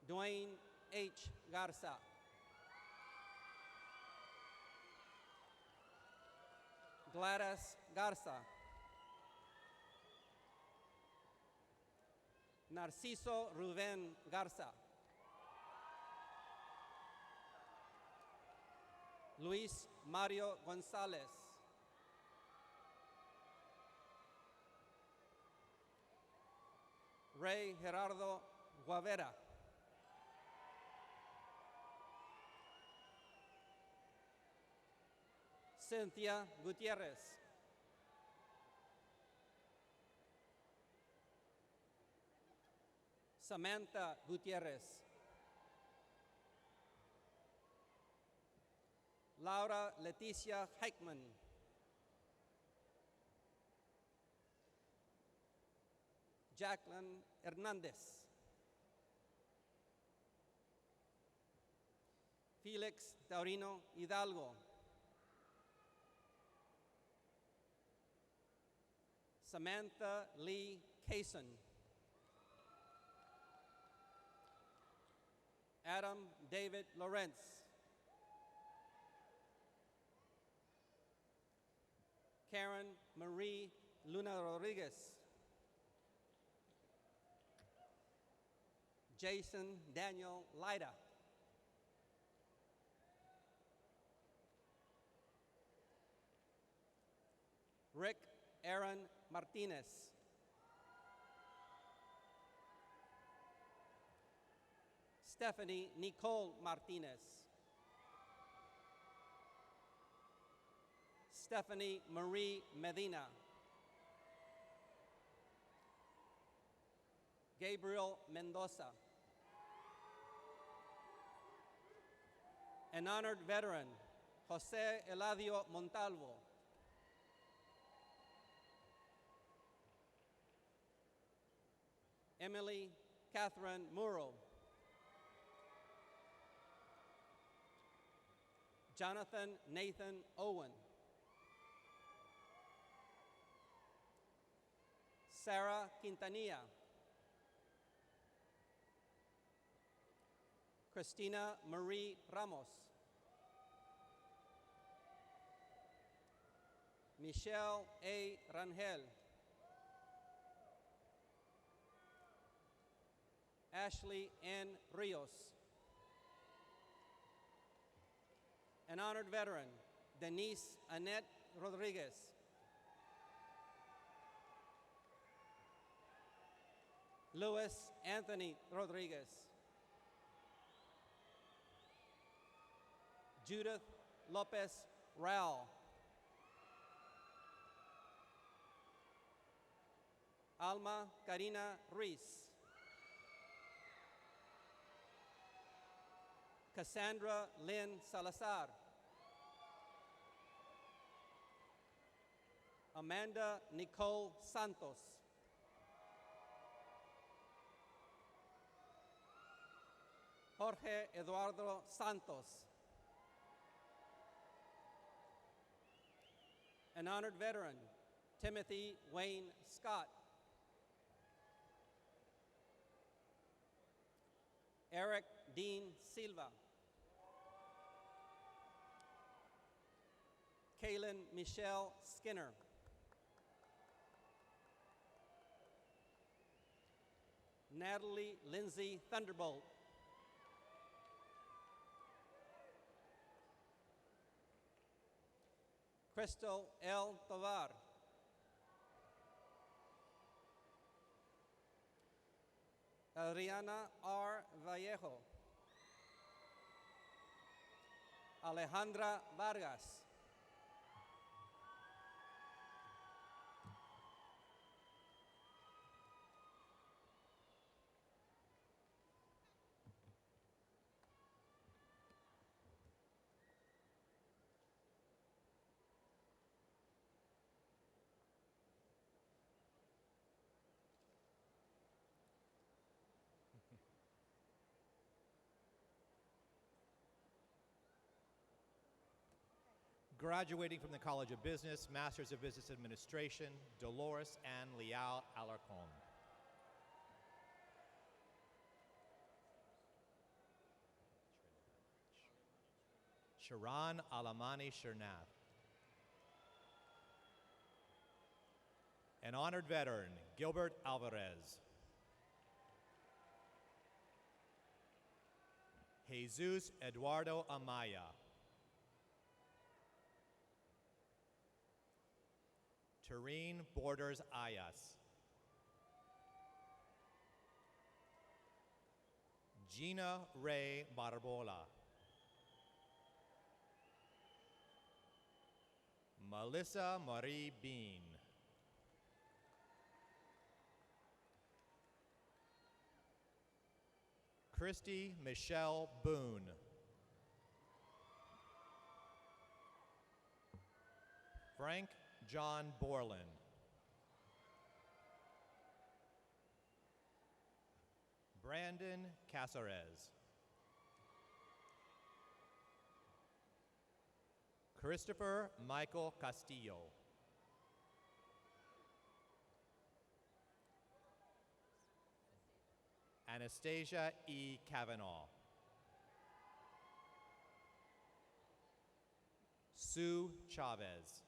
Dwayne H. Garza. Gladys Garza. Narciso Ruben Garza. Luis Mario Gonzalez. Ray Gerardo Guavera. Cynthia Gutierrez. Samantha Gutierrez. Laura Leticia Heckman. Jacqueline Hernandez. Felix Taurino Hidalgo. Samantha Lee Kaysen. Adam David Lawrence. Karen Marie Luna Rodriguez. Jason Daniel Lida. Rick Aaron Martinez. Stephanie Nicole Martinez. Stephanie Marie Medina. Gabriel Mendoza. An honored veteran, Jose Eladio Montalvo. Emily Catherine Muro. Jonathan Nathan Owen. Sarah Quintanilla. Christina Marie Ramos. Michelle A. Rangel. Ashley N. Rios. An honored veteran, Denise Annette Rodriguez. Luis Anthony Rodriguez. Judith Lopez Rao. Alma Karina Ruiz. Cassandra Lynn Salazar. Amanda Nicole Santos. Jorge Eduardo Santos. An honored veteran, Timothy Wayne Scott. Eric Dean Silva. Kaylin Michelle Skinner. Natalie Lindsay Thunderbolt. Crystal L. Tovar. Adriana R. Vallejo. Alejandra Vargas. Graduating from the College of Business, Masters of Business Administration, Dolores Ann Leal Alarcon. Sharon Alamani Shernath. An honored veteran, Gilbert Alvarez. Jesus Eduardo Amaya. Tareen Borders Ayas. Gina Ray Barbola. Melissa Marie Bean. Christy Michelle Boone. Frank John Borland. Brandon Casares. Christopher Michael Castillo. Anastasia E. Kavanaugh. Sue Chavez.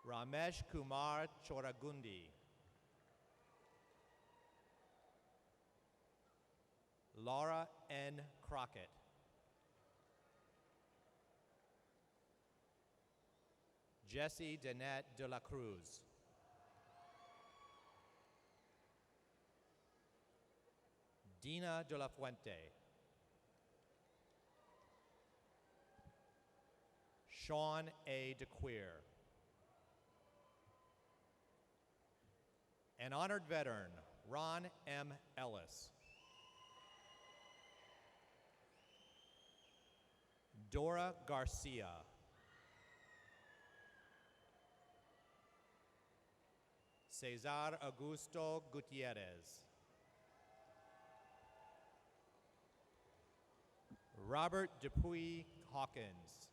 Ramesh Kumar Choragundi. Laura N. Crockett. Jessie Danette de la Cruz. Dina de la Fuente. Sean A. DeQueer. An honored veteran, Ron M. Ellis. Dora Garcia. Cesar Augusto Gutierrez. Robert Dupuy Hawkins.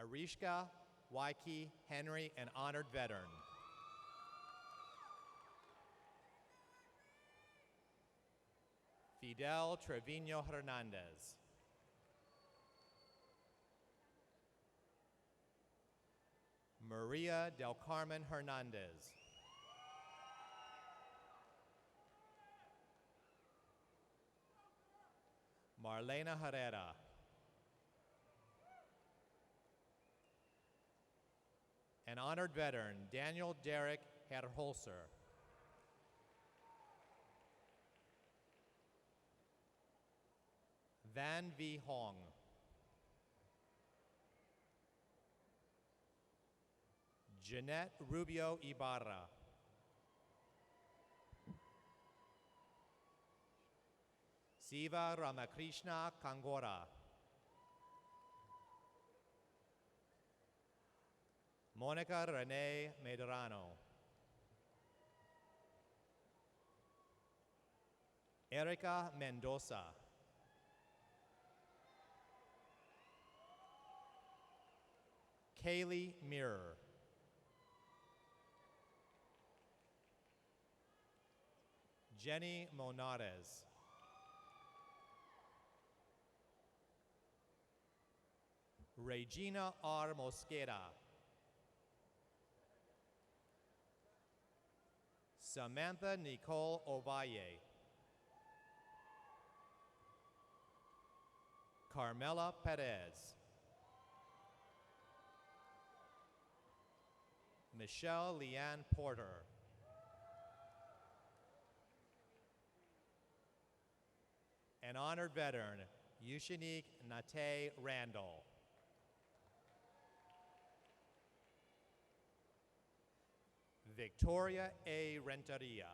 Arishka Waiki Henry, an honored veteran. Fidel Trevino Hernandez. Maria del Carmen Hernandez. Marlena Herrera. An honored veteran, Daniel Derek Herholzer. Van V. Hong. Jeanette Rubio Ibarra. Siva Ramakrishna Kangora. Monica Renee Medrano. Erica Mendoza. Kaylee Mirror. Jenny Monares. Regina R. Mosqueda. Samantha Nicole Ovalle. Carmela Perez. Michelle Leanne Porter. An honored veteran, Yushanique Nate Randall. Victoria A. Renteria.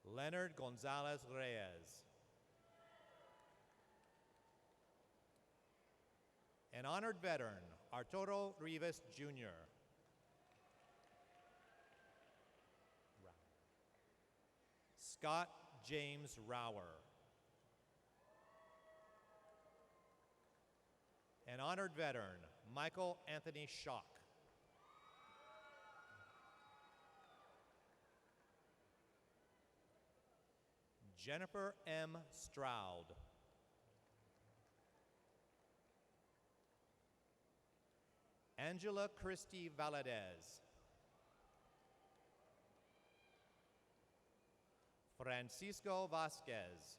Leonard Gonzalez Reyes. An honored veteran, Arturo Rivas Jr. Scott James Rower. An honored veteran, Michael Anthony Schock. Jennifer M. Stroud. Angela Christie Valadez. Francisco Vasquez.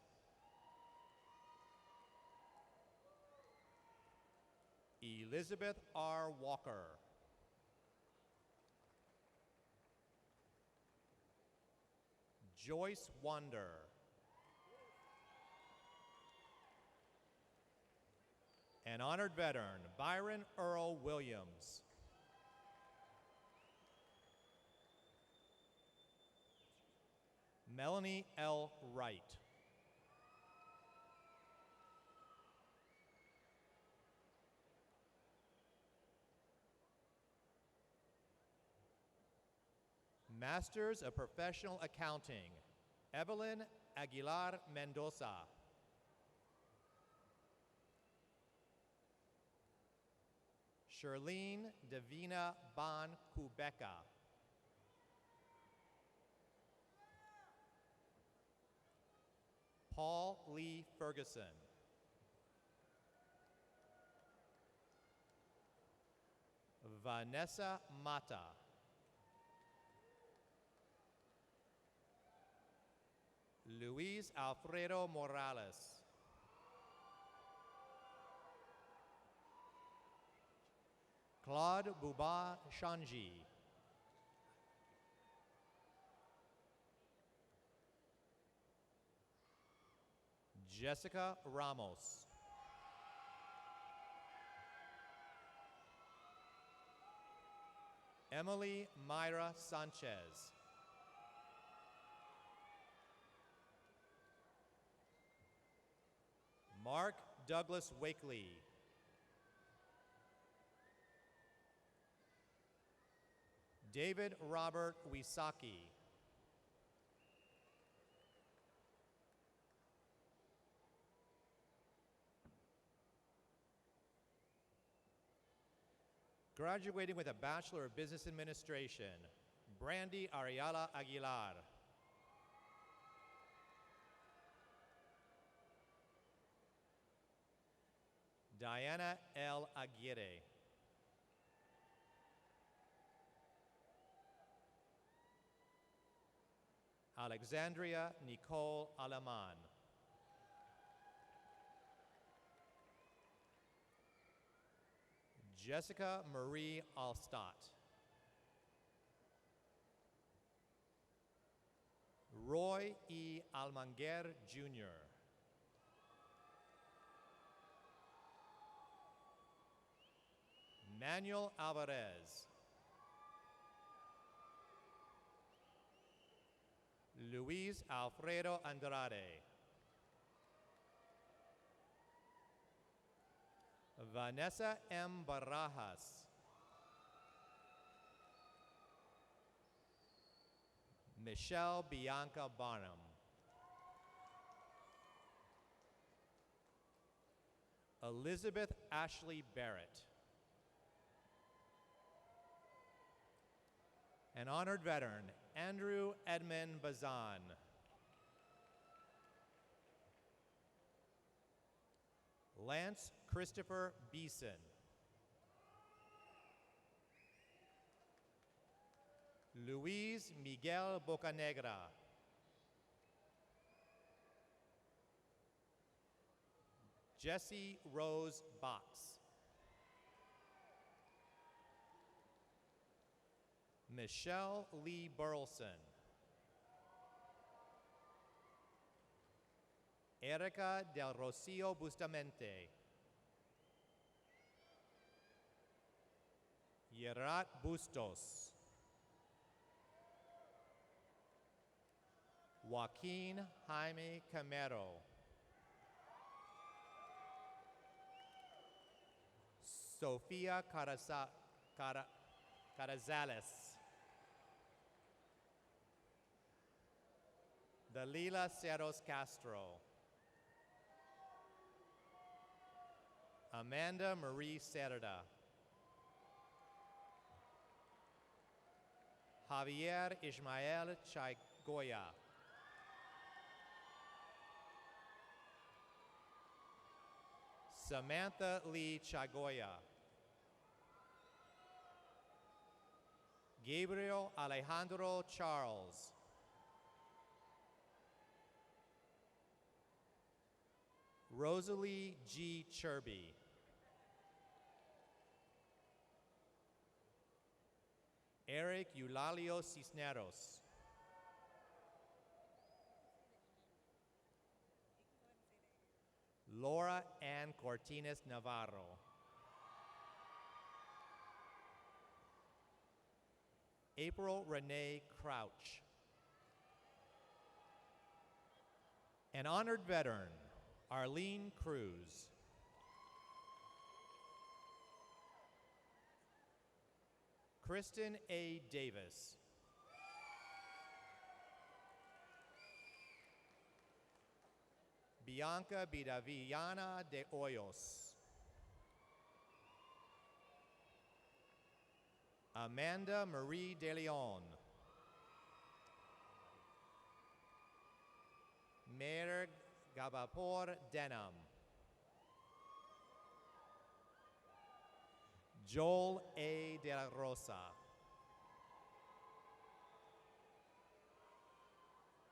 Elizabeth R. Walker. Joyce Wander. An honored veteran, Byron Earl Williams. Melanie L. Wright. Masters of Professional Accounting, Evelyn Aguilar Mendoza. Charlene Davina Ban Kubeka. Paul Lee Ferguson. Vanessa Mata. Luis Alfredo Morales. Claude Buba Shanji. Jessica Ramos. Emily Myra Sanchez. Mark Douglas Wakely. David Robert Wisaki. Graduating with a Bachelor of Business Administration, Brandy Ariala Aguilar. Diana L. Aguirre. Alexandria Nicole Alaman. Jessica Marie Alstott. Roy E. Almanger, Jr. Manuel Alvarez. Luis Alfredo Andrade. Vanessa M. Barajas. Michelle Bianca Barnum. Elizabeth Ashley Barrett. An honored veteran, Andrew Edmund Bazan. Lance Christopher Beeson. Luis Miguel Bocanegra. Jessie Rose Box. Michelle Lee Burleson. Erica Del Rocio Bustamante. Yerat Bustos. Joaquin Jaime Camero. Sofia Carazales. Dalila Cerros Castro. Amanda Marie Cerda. Javier Ismael Chaigoya. Samantha Lee Chagoya. Gabriel Alejandro Charles. Rosalie G. Chirby. Eric Eulalio Cisneros. Laura Ann Cortines Navarro. April Renee Crouch. An honored veteran, Arlene Cruz. Kristen A. Davis. Bianca Bidavillana de Hoyos. Amanda Marie De Leon. Mayor Gabapor Denham. Joel A. De La Rosa.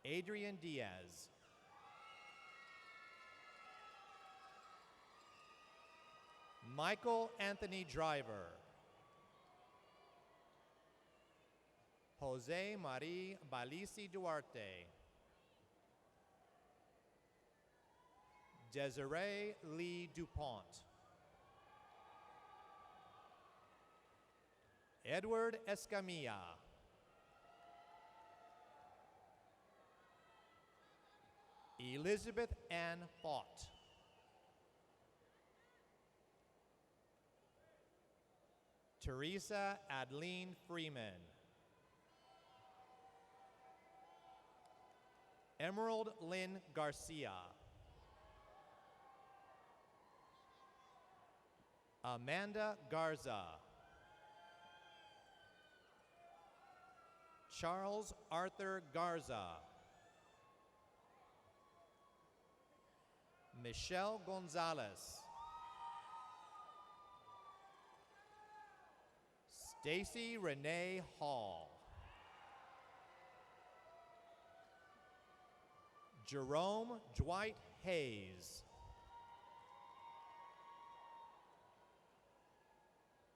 Adrian Diaz. Michael Anthony Driver. Jose Marie Balisi Duarte. Desiree Lee DuPont. Edward Escamilla. Elizabeth Ann Fott. Teresa Adeline Freeman. Emerald Lynn Garcia. Amanda Garza. Charles Arthur Garza. Michelle Gonzalez. Stacy Renee Hall. Jerome Dwight Hayes.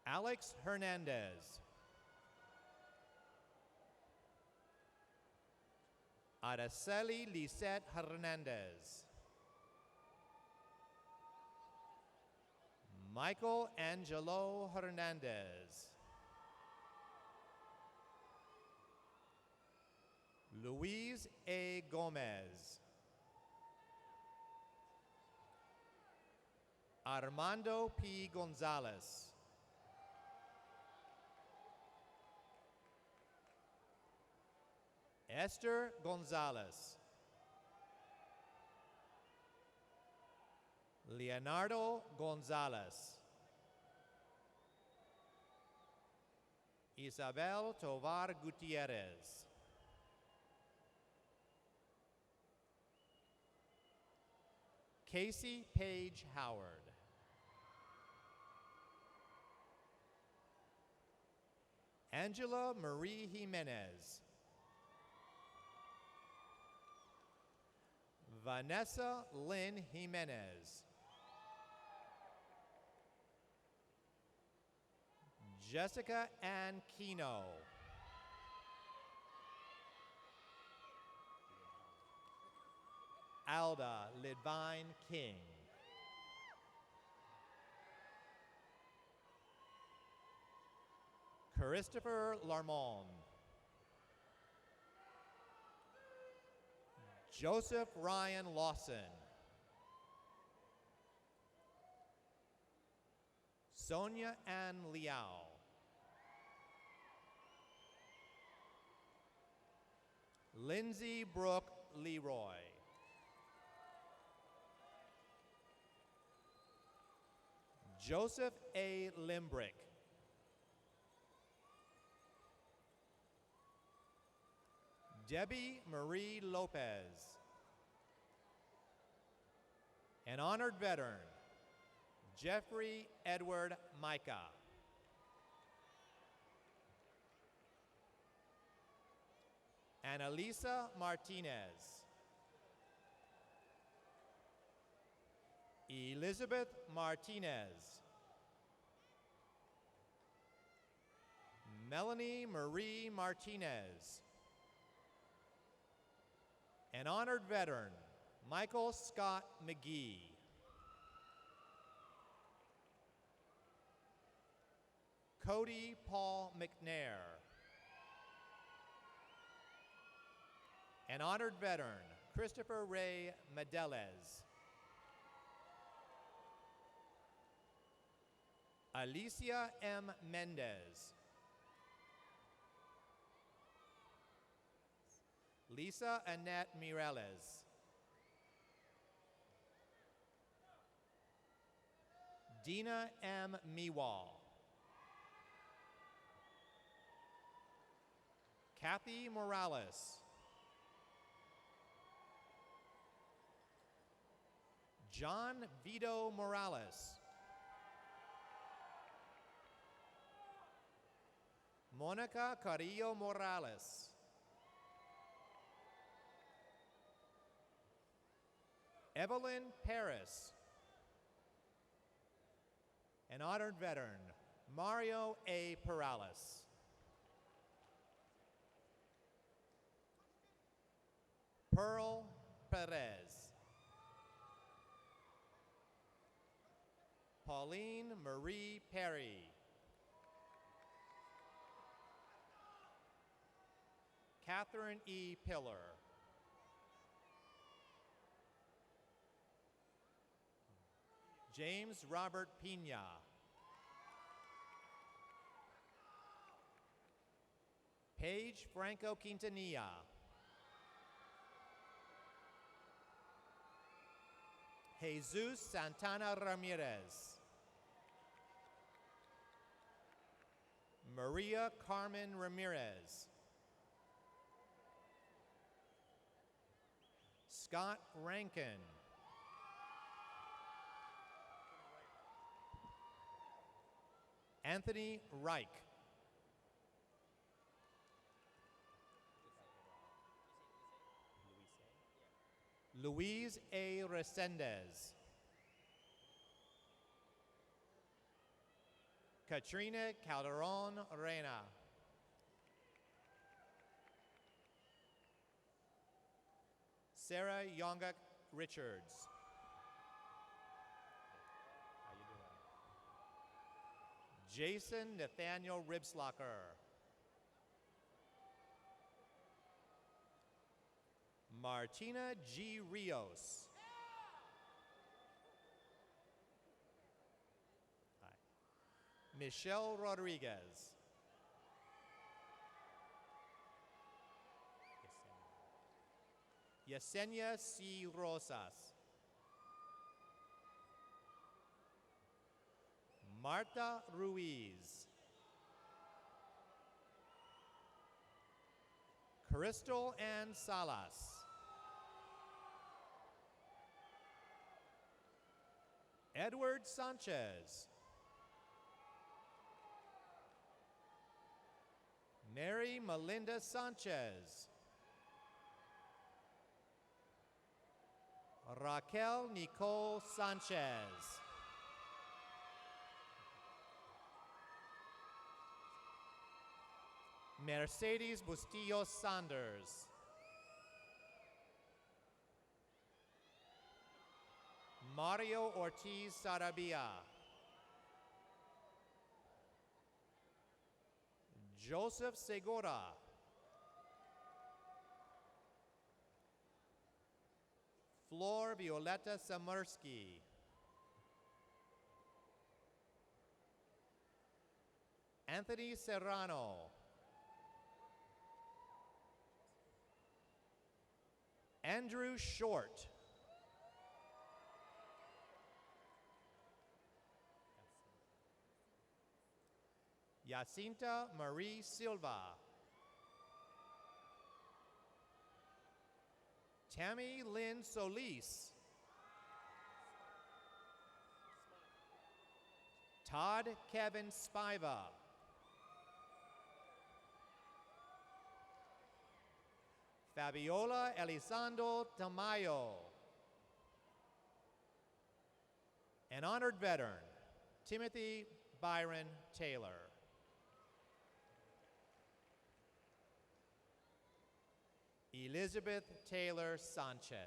Alex Hernandez. Araceli Lisette Hernandez. Michael Angelo Hernandez. Luis A. Gomez. Armando P. Gonzalez. Esther Gonzalez. Leonardo Gonzalez. Isabel Tovar Gutierrez. Casey Page Howard. Angela Marie Jimenez. Vanessa Lynn Jimenez. Jessica Ann Keno. Alda Lidvine King. Christopher Larmon. Joseph Ryan Lawson. Sonia Ann Liao. Lindsay Brooke Leroy. Joseph A. Limbrick. Debbie Marie Lopez. An honored veteran, Jeffrey Edward Micah. Annalisa Martinez. Elizabeth Martinez. Melanie Marie Martinez. An honored veteran, Michael Scott McGee. Cody Paul McNair. An honored veteran, Christopher Ray Medeles. Alicia M. Mendez. Lisa Annette Mireles. Dina M. Mewall. Kathy Morales. John Vito Morales. Monica Carrillo Morales. Evelyn Paris. An honored veteran, Mario A. Perales. Pearl Perez. Pauline Marie Perry. Catherine E. Pillar. James Robert Pina. Paige Franco Quintanilla. Jesus Santana Ramirez. Maria Carmen Ramirez. Scott Rankin. Anthony Reich. Luis A. Resendez. Katrina Calderon Reina. Sarah Yonga Richards. How you doing? Jason Nathaniel Ribslacher. Martina G. Rios. Hi. Michelle Rodriguez. Yesenia C. Rosas. Marta Ruiz. Crystal Ann Salas. Edward Sanchez. Mary Melinda Sanchez. Raquel Nicole Sanchez. Mercedes Bustillo Sanders. Mario Ortiz Sarabia. Joseph Segura. Flor Violeta Samursky. Anthony Serrano. Andrew Short. Jacinta Marie Silva. Tammy Lynn Solis. Todd Kevin Spiva. Fabiola Elizondo Tamayo. An honored veteran, Timothy Byron Taylor. Elizabeth Taylor Sanchez.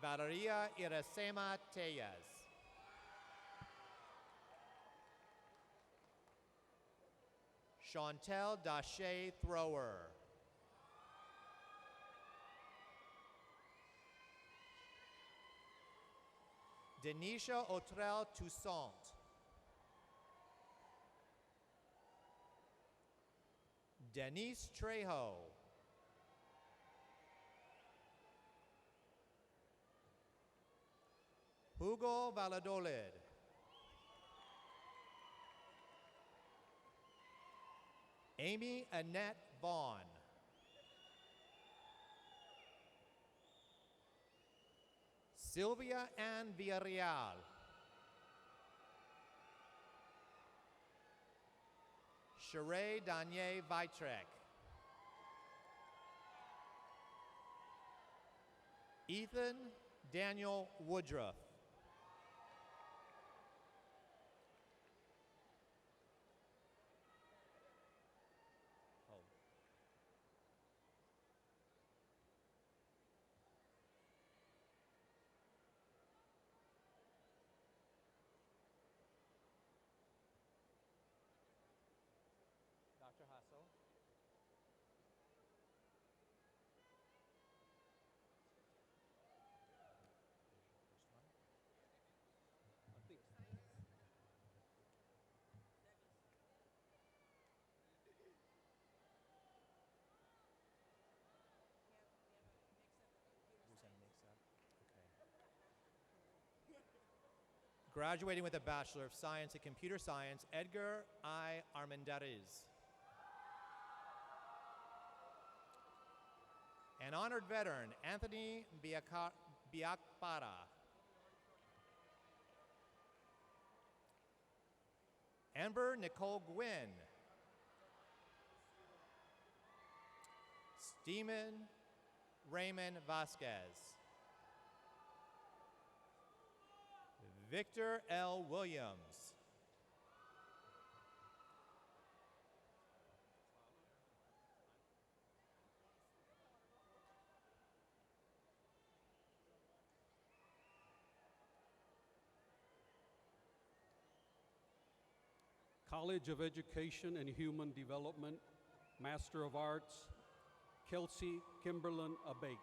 Valeria Iracema Tellez. Chantel Dashe Thrower. Denisha Otrel Toussaint. Denise Trejo. Hugo Valladolid. Amy Annette Vaughn. Sylvia Ann Villarreal. Sheree Danye Vitrek. Ethan Daniel Woodruff. Graduating with a Bachelor of Science in Computer Science, Edgar I. Armendariz. An honored veteran, Anthony Biakpara. Amber Nicole Gwynn. Steeman Raymond Vasquez. Victor L. Williams. College of Education and Human Development, Master of Arts, Kelsey Kimberlin Abate.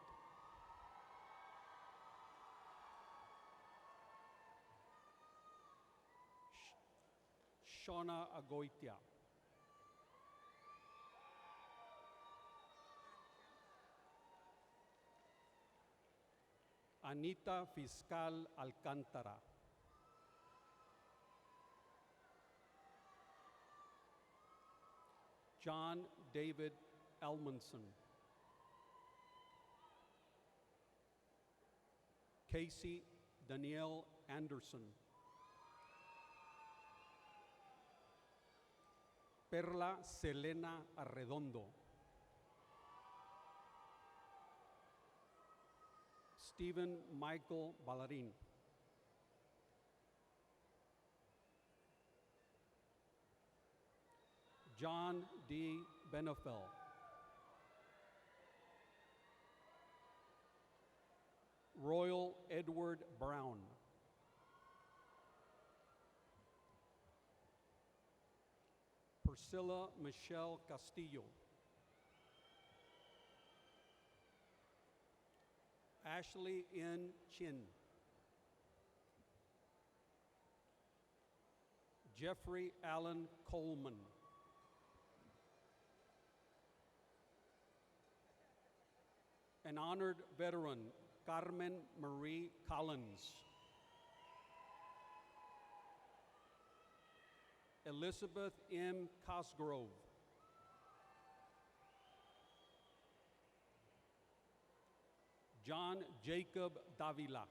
Shauna Agoitia. Anita Fiscal Alcántara. John David Elmanson. Casey Danielle Anderson. Perla Selena Arredondo. Stephen Michael Ballarin. John D. Benefel. Royal Edward Brown. Priscilla Michelle Castillo. Ashley N. Chin. Jeffrey Allen Coleman. An honored veteran, Carmen Marie Collins. Elizabeth M. Cosgrove. John Jacob Davila.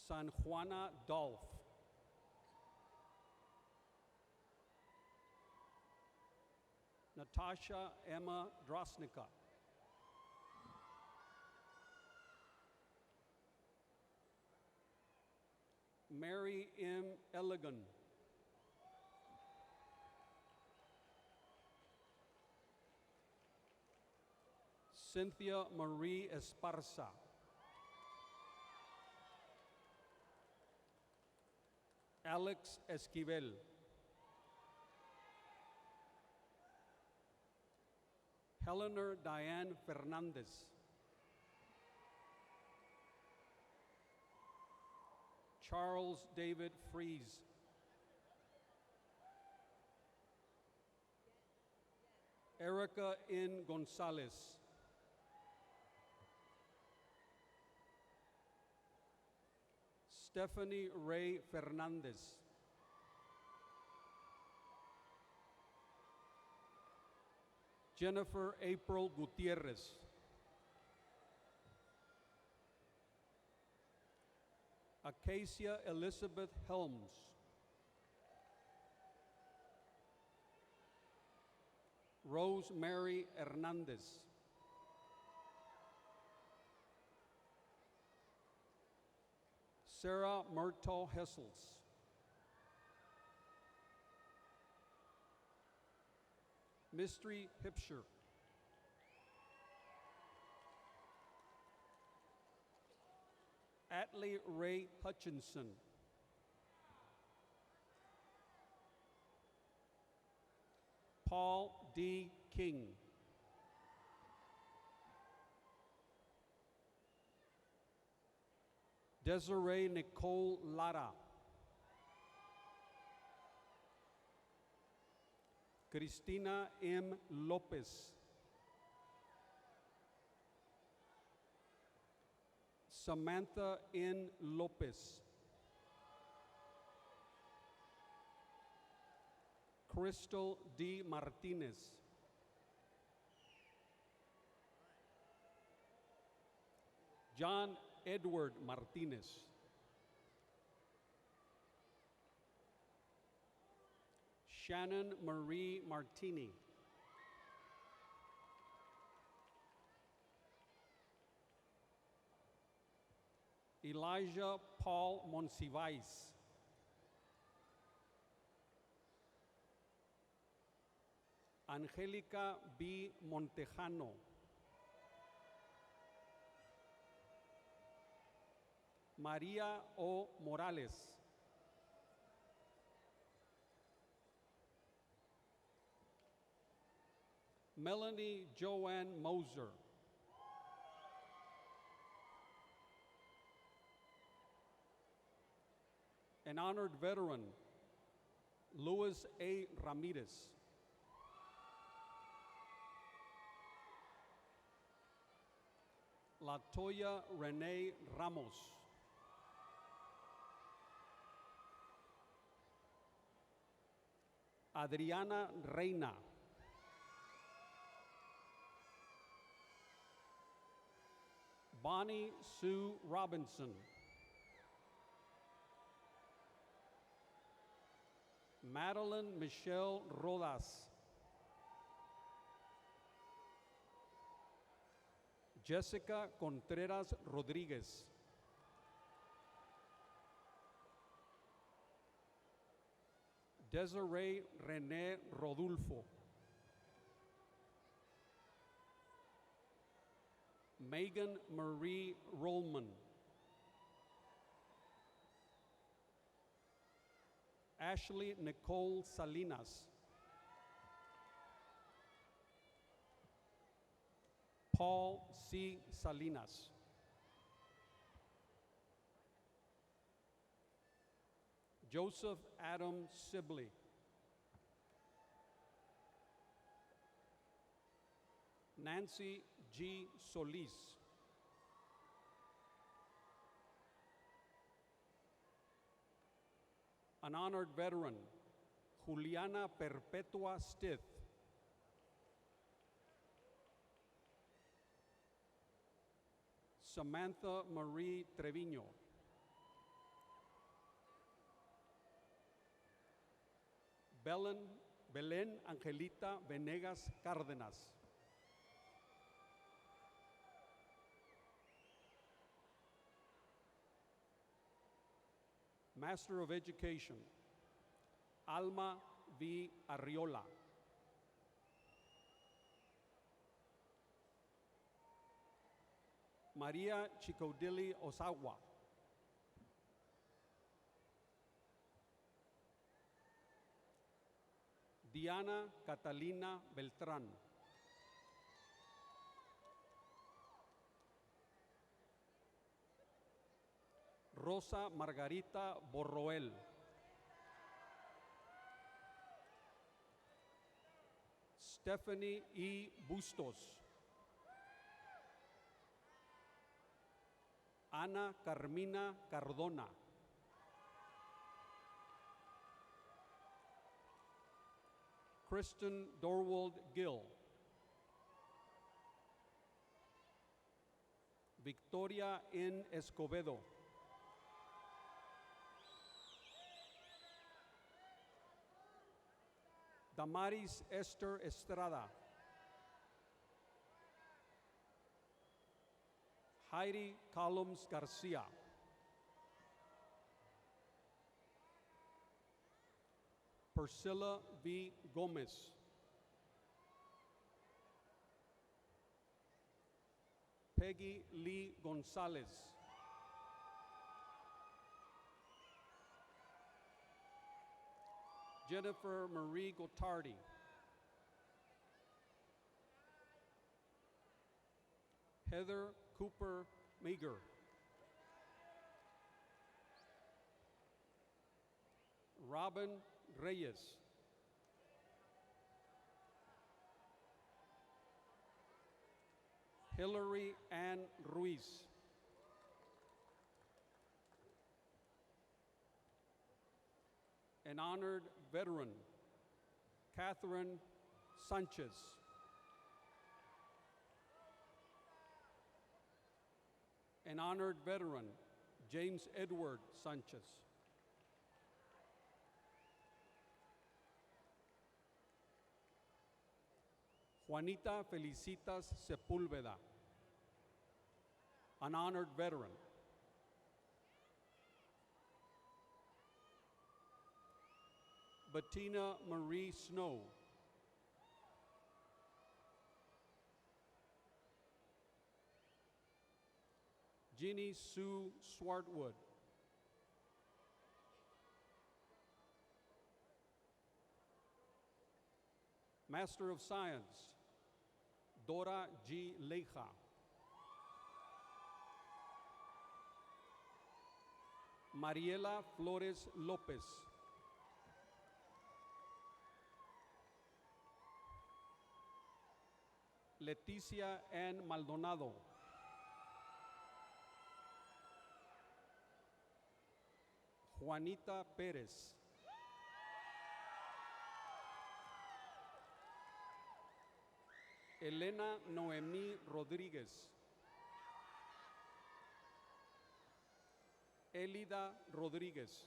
San Juana Dolph. Natasha Emma Drosnica. Mary M. Elligan. Cynthia Marie Esparza. Alex Esquivel. Eleanor Diane Fernandez. Charles David Fries. Erica N. Gonzalez. Stephanie Ray Fernandez. Jennifer April Gutierrez. Acacia Elizabeth Helms. Rosemary Hernandez. Sarah Myrtle Hessels. Mystery Hipsher. Atlee Ray Hutchinson. Paul D. King. Desiree Nicole Lara. Cristina M. Lopez. Samantha N. Lopez. Crystal D. Martinez. John Edward Martinez. Shannon Marie Martini. Elijah Paul Monsivais. Angélica B. Montejano. María O. Morales. Melanie Joanne Moser. An honored veteran, Luis A. Ramirez. Latoya Renee Ramos. Adriana Reina. Bonnie Sue Robinson. Madeline Michelle Rodas. Jessica Contreras Rodriguez. Desiree René Rodulfo. Megan Marie Rollman. Ashley Nicole Salinas. Paul C. Salinas. Joseph Adam Sibley. Nancy G. Solis. An honored veteran, Juliana Perpetua Stith. Samantha Marie Trevino. Belén Angelita Venegas Cárdenas. Master of Education, Alma V. Arriola. Maria Chicodili Osawa. Diana Catalina Beltrán. Rosa Margarita Borroel. Stephanie E. Bustos. Ana Carmina Cardona. Kristen Dorwald Gill. Victoria N. Escobedo. Damaris Esther Estrada. Heidi Columns Garcia. Priscilla V. Gomez. Peggy Lee Gonzalez. Jennifer Marie Gotardi. Heather Cooper Meager. Robin Reyes. Hillary Ann Ruiz. an honored veteran, Catherine Sanchez. An honored veteran, James Edward Sanchez. Juanita Felicitas Sepúlveda, an honored veteran. Bettina Marie Snow. Jeannie Sue Swartwood. Master of Science, Dora G. Leija. Mariela Flores Lopez. Leticia Ann Maldonado. Juanita Pérez. Elena Noemí Rodríguez. Elida Rodríguez.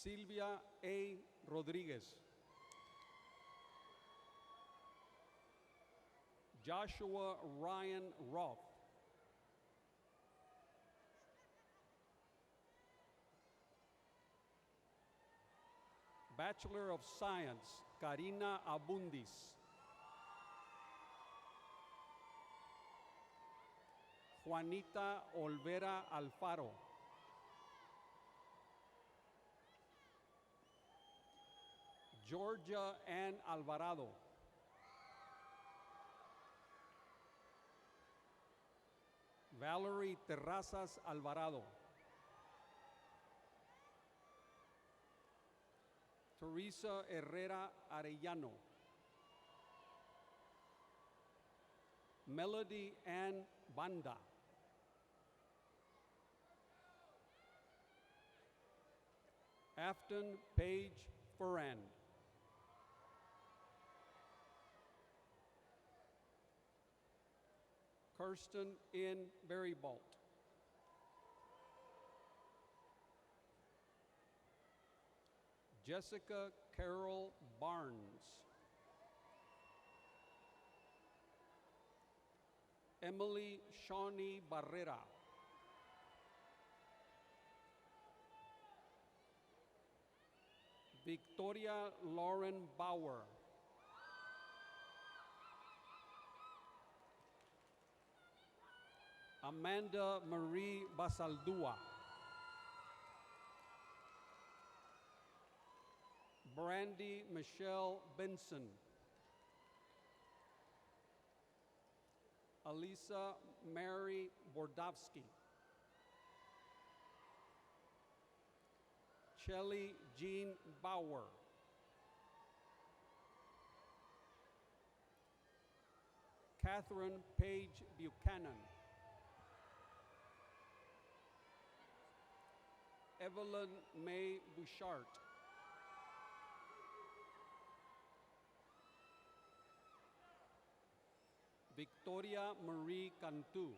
Silvia A. Rodríguez. Joshua Ryan Roth. Bachelor of Science, Karina Abundis. Juanita Olvera Alfaro. Georgia Ann Alvarado. Valerie Terrazas Alvarado. Teresa Herrera Arellano. Melody Ann Banda. Afton Paige Ferrand. Kirsten N. Berrybolt. Jessica Carol Barnes. Emily Shawnee Barrera. Victoria Lauren Bauer. Amanda Marie Basaldua. Brandy Michelle Benson. Alisa Mary Bordowski. Shelly Jean Bauer. Catherine Page Buchanan. Evelyn May Bouchard. Victoria Marie Cantu.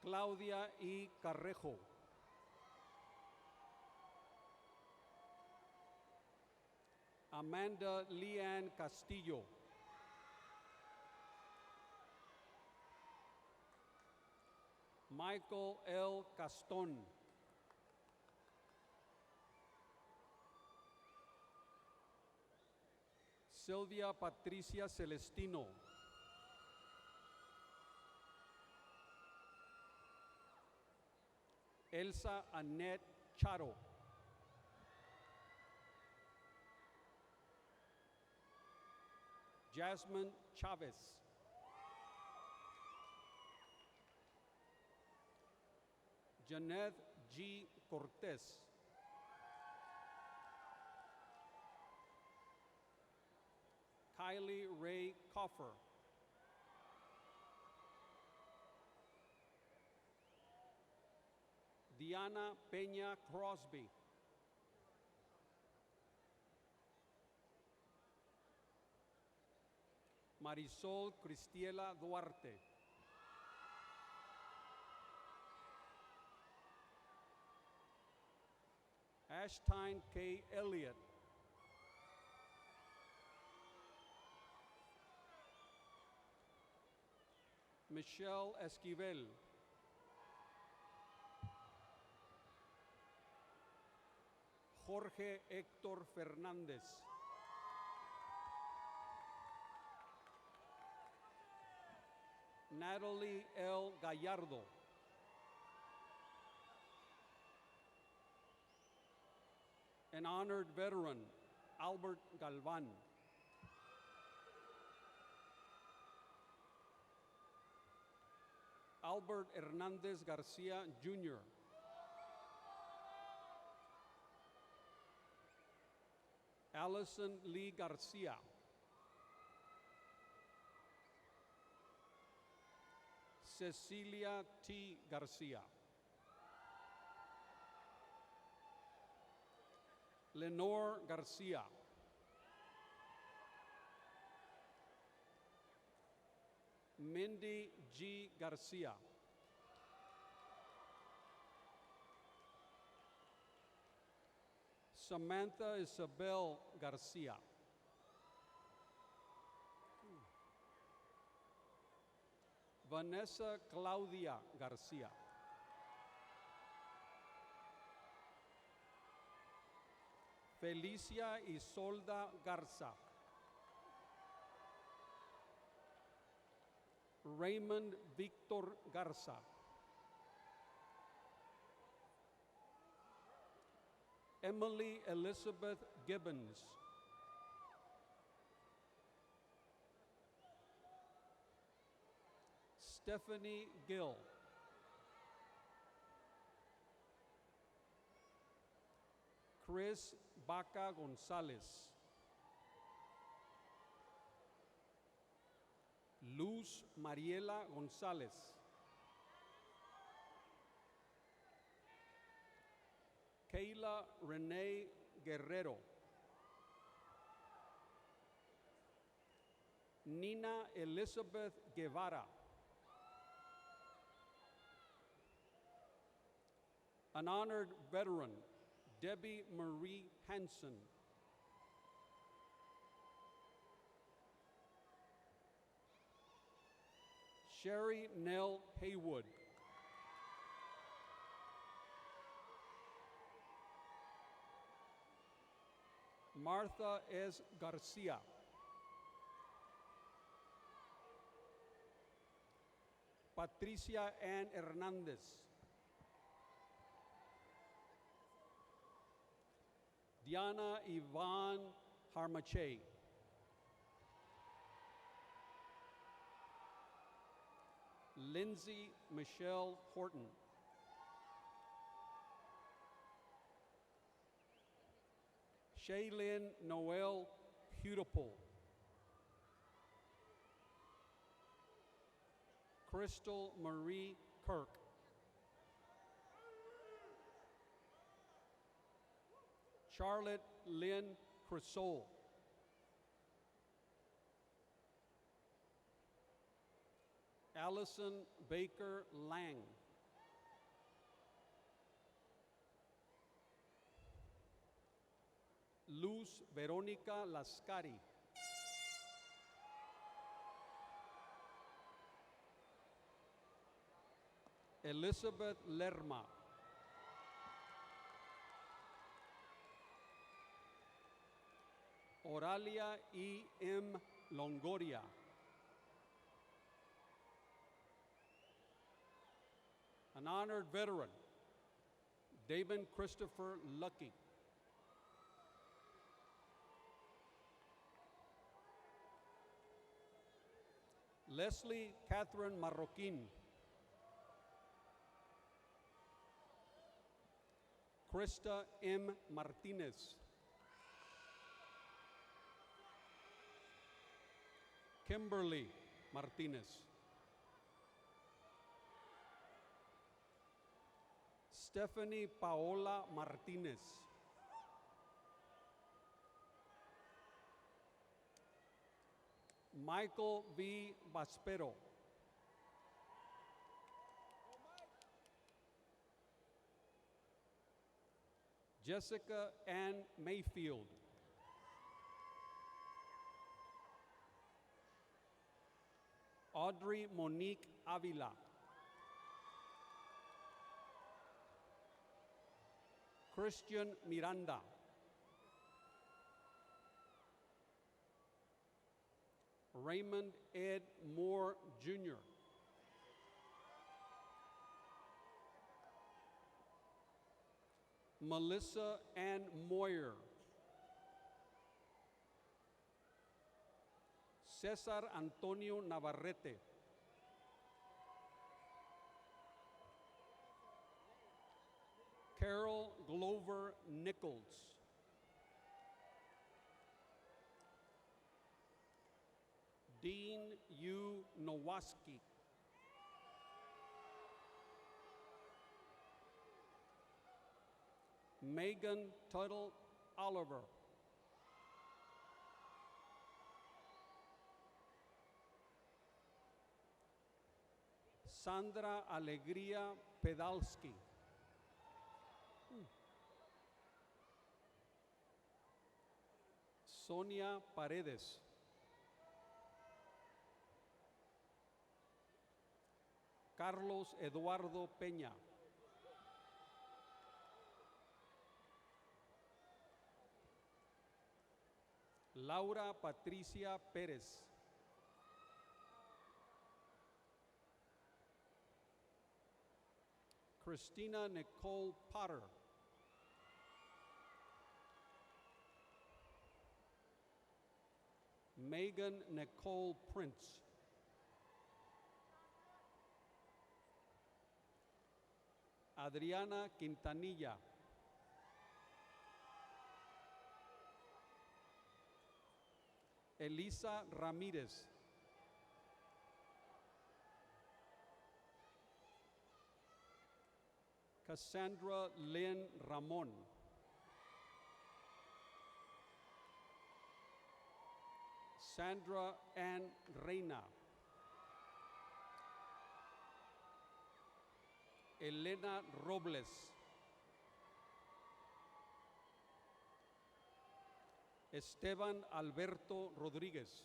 Claudia E. Carrejo. Amanda Leanne Castillo. Michael L. Caston. Sylvia Patricia Celestino. Elsa Annette Charo. Jasmine Chavez. Janeth G. Cortez. Kylie Ray Coffer. Diana Peña Crosby. Marisol Cristiela Duarte. Ashtine K. Elliott. Michelle Esquivel. Jorge Héctor Fernández. Natalie L. Gallardo. An honored veteran, Albert Galvan. Albert Hernandez Garcia, Jr. Allison Lee Garcia. Cecilia T. Garcia. Lenore Garcia. Mindy G. Garcia. Samantha Isabel Garcia. Vanessa Claudia Garcia. Felicia Isolda Garza. Raymond Victor Garza. Emily Elizabeth Gibbons. Stephanie Gill. Chris Baca Gonzalez. Luz Mariela Gonzalez. Kayla Renee Guerrero. Nina Elizabeth Guevara. An honored veteran, Debbie Marie Hansen. Sherry Nell Haywood. Martha S. Garcia. Patricia Ann Hernandez. Diana Yvonne Harmache. Lindsay Michelle Horton. Shaylin Noel Hudipole. Crystal Marie Kirk. Charlotte Lynn Crisol. Allison Baker Lang. Luz Verónica Lascari. Elizabeth Lerma. Oralia E. M. Longoria. An honored veteran, David Christopher Lucky. Leslie Catherine Marroquin. Krista M. Martinez. Kimberly Martinez. Stephanie Paola Martinez. Michael V. Baspero. Jessica Ann Mayfield. Audrey Monique Avila. Christian Miranda. Raymond Ed Moore Jr. Melissa Ann Moyer. Cesar Antonio Navarrete. Carol Glover Nichols. Dean U. Nowaski. Megan Tuttle Oliver. Sandra Alegría Pedalski. Sonia Paredes. Carlos Eduardo Peña. Laura Patricia Pérez. Christina Nicole Potter. Megan Nicole Prince. Adriana Quintanilla. Elisa Ramírez. Cassandra Lynn Ramón. Sandra Ann Reina. Elena Robles. Esteban Alberto Rodríguez.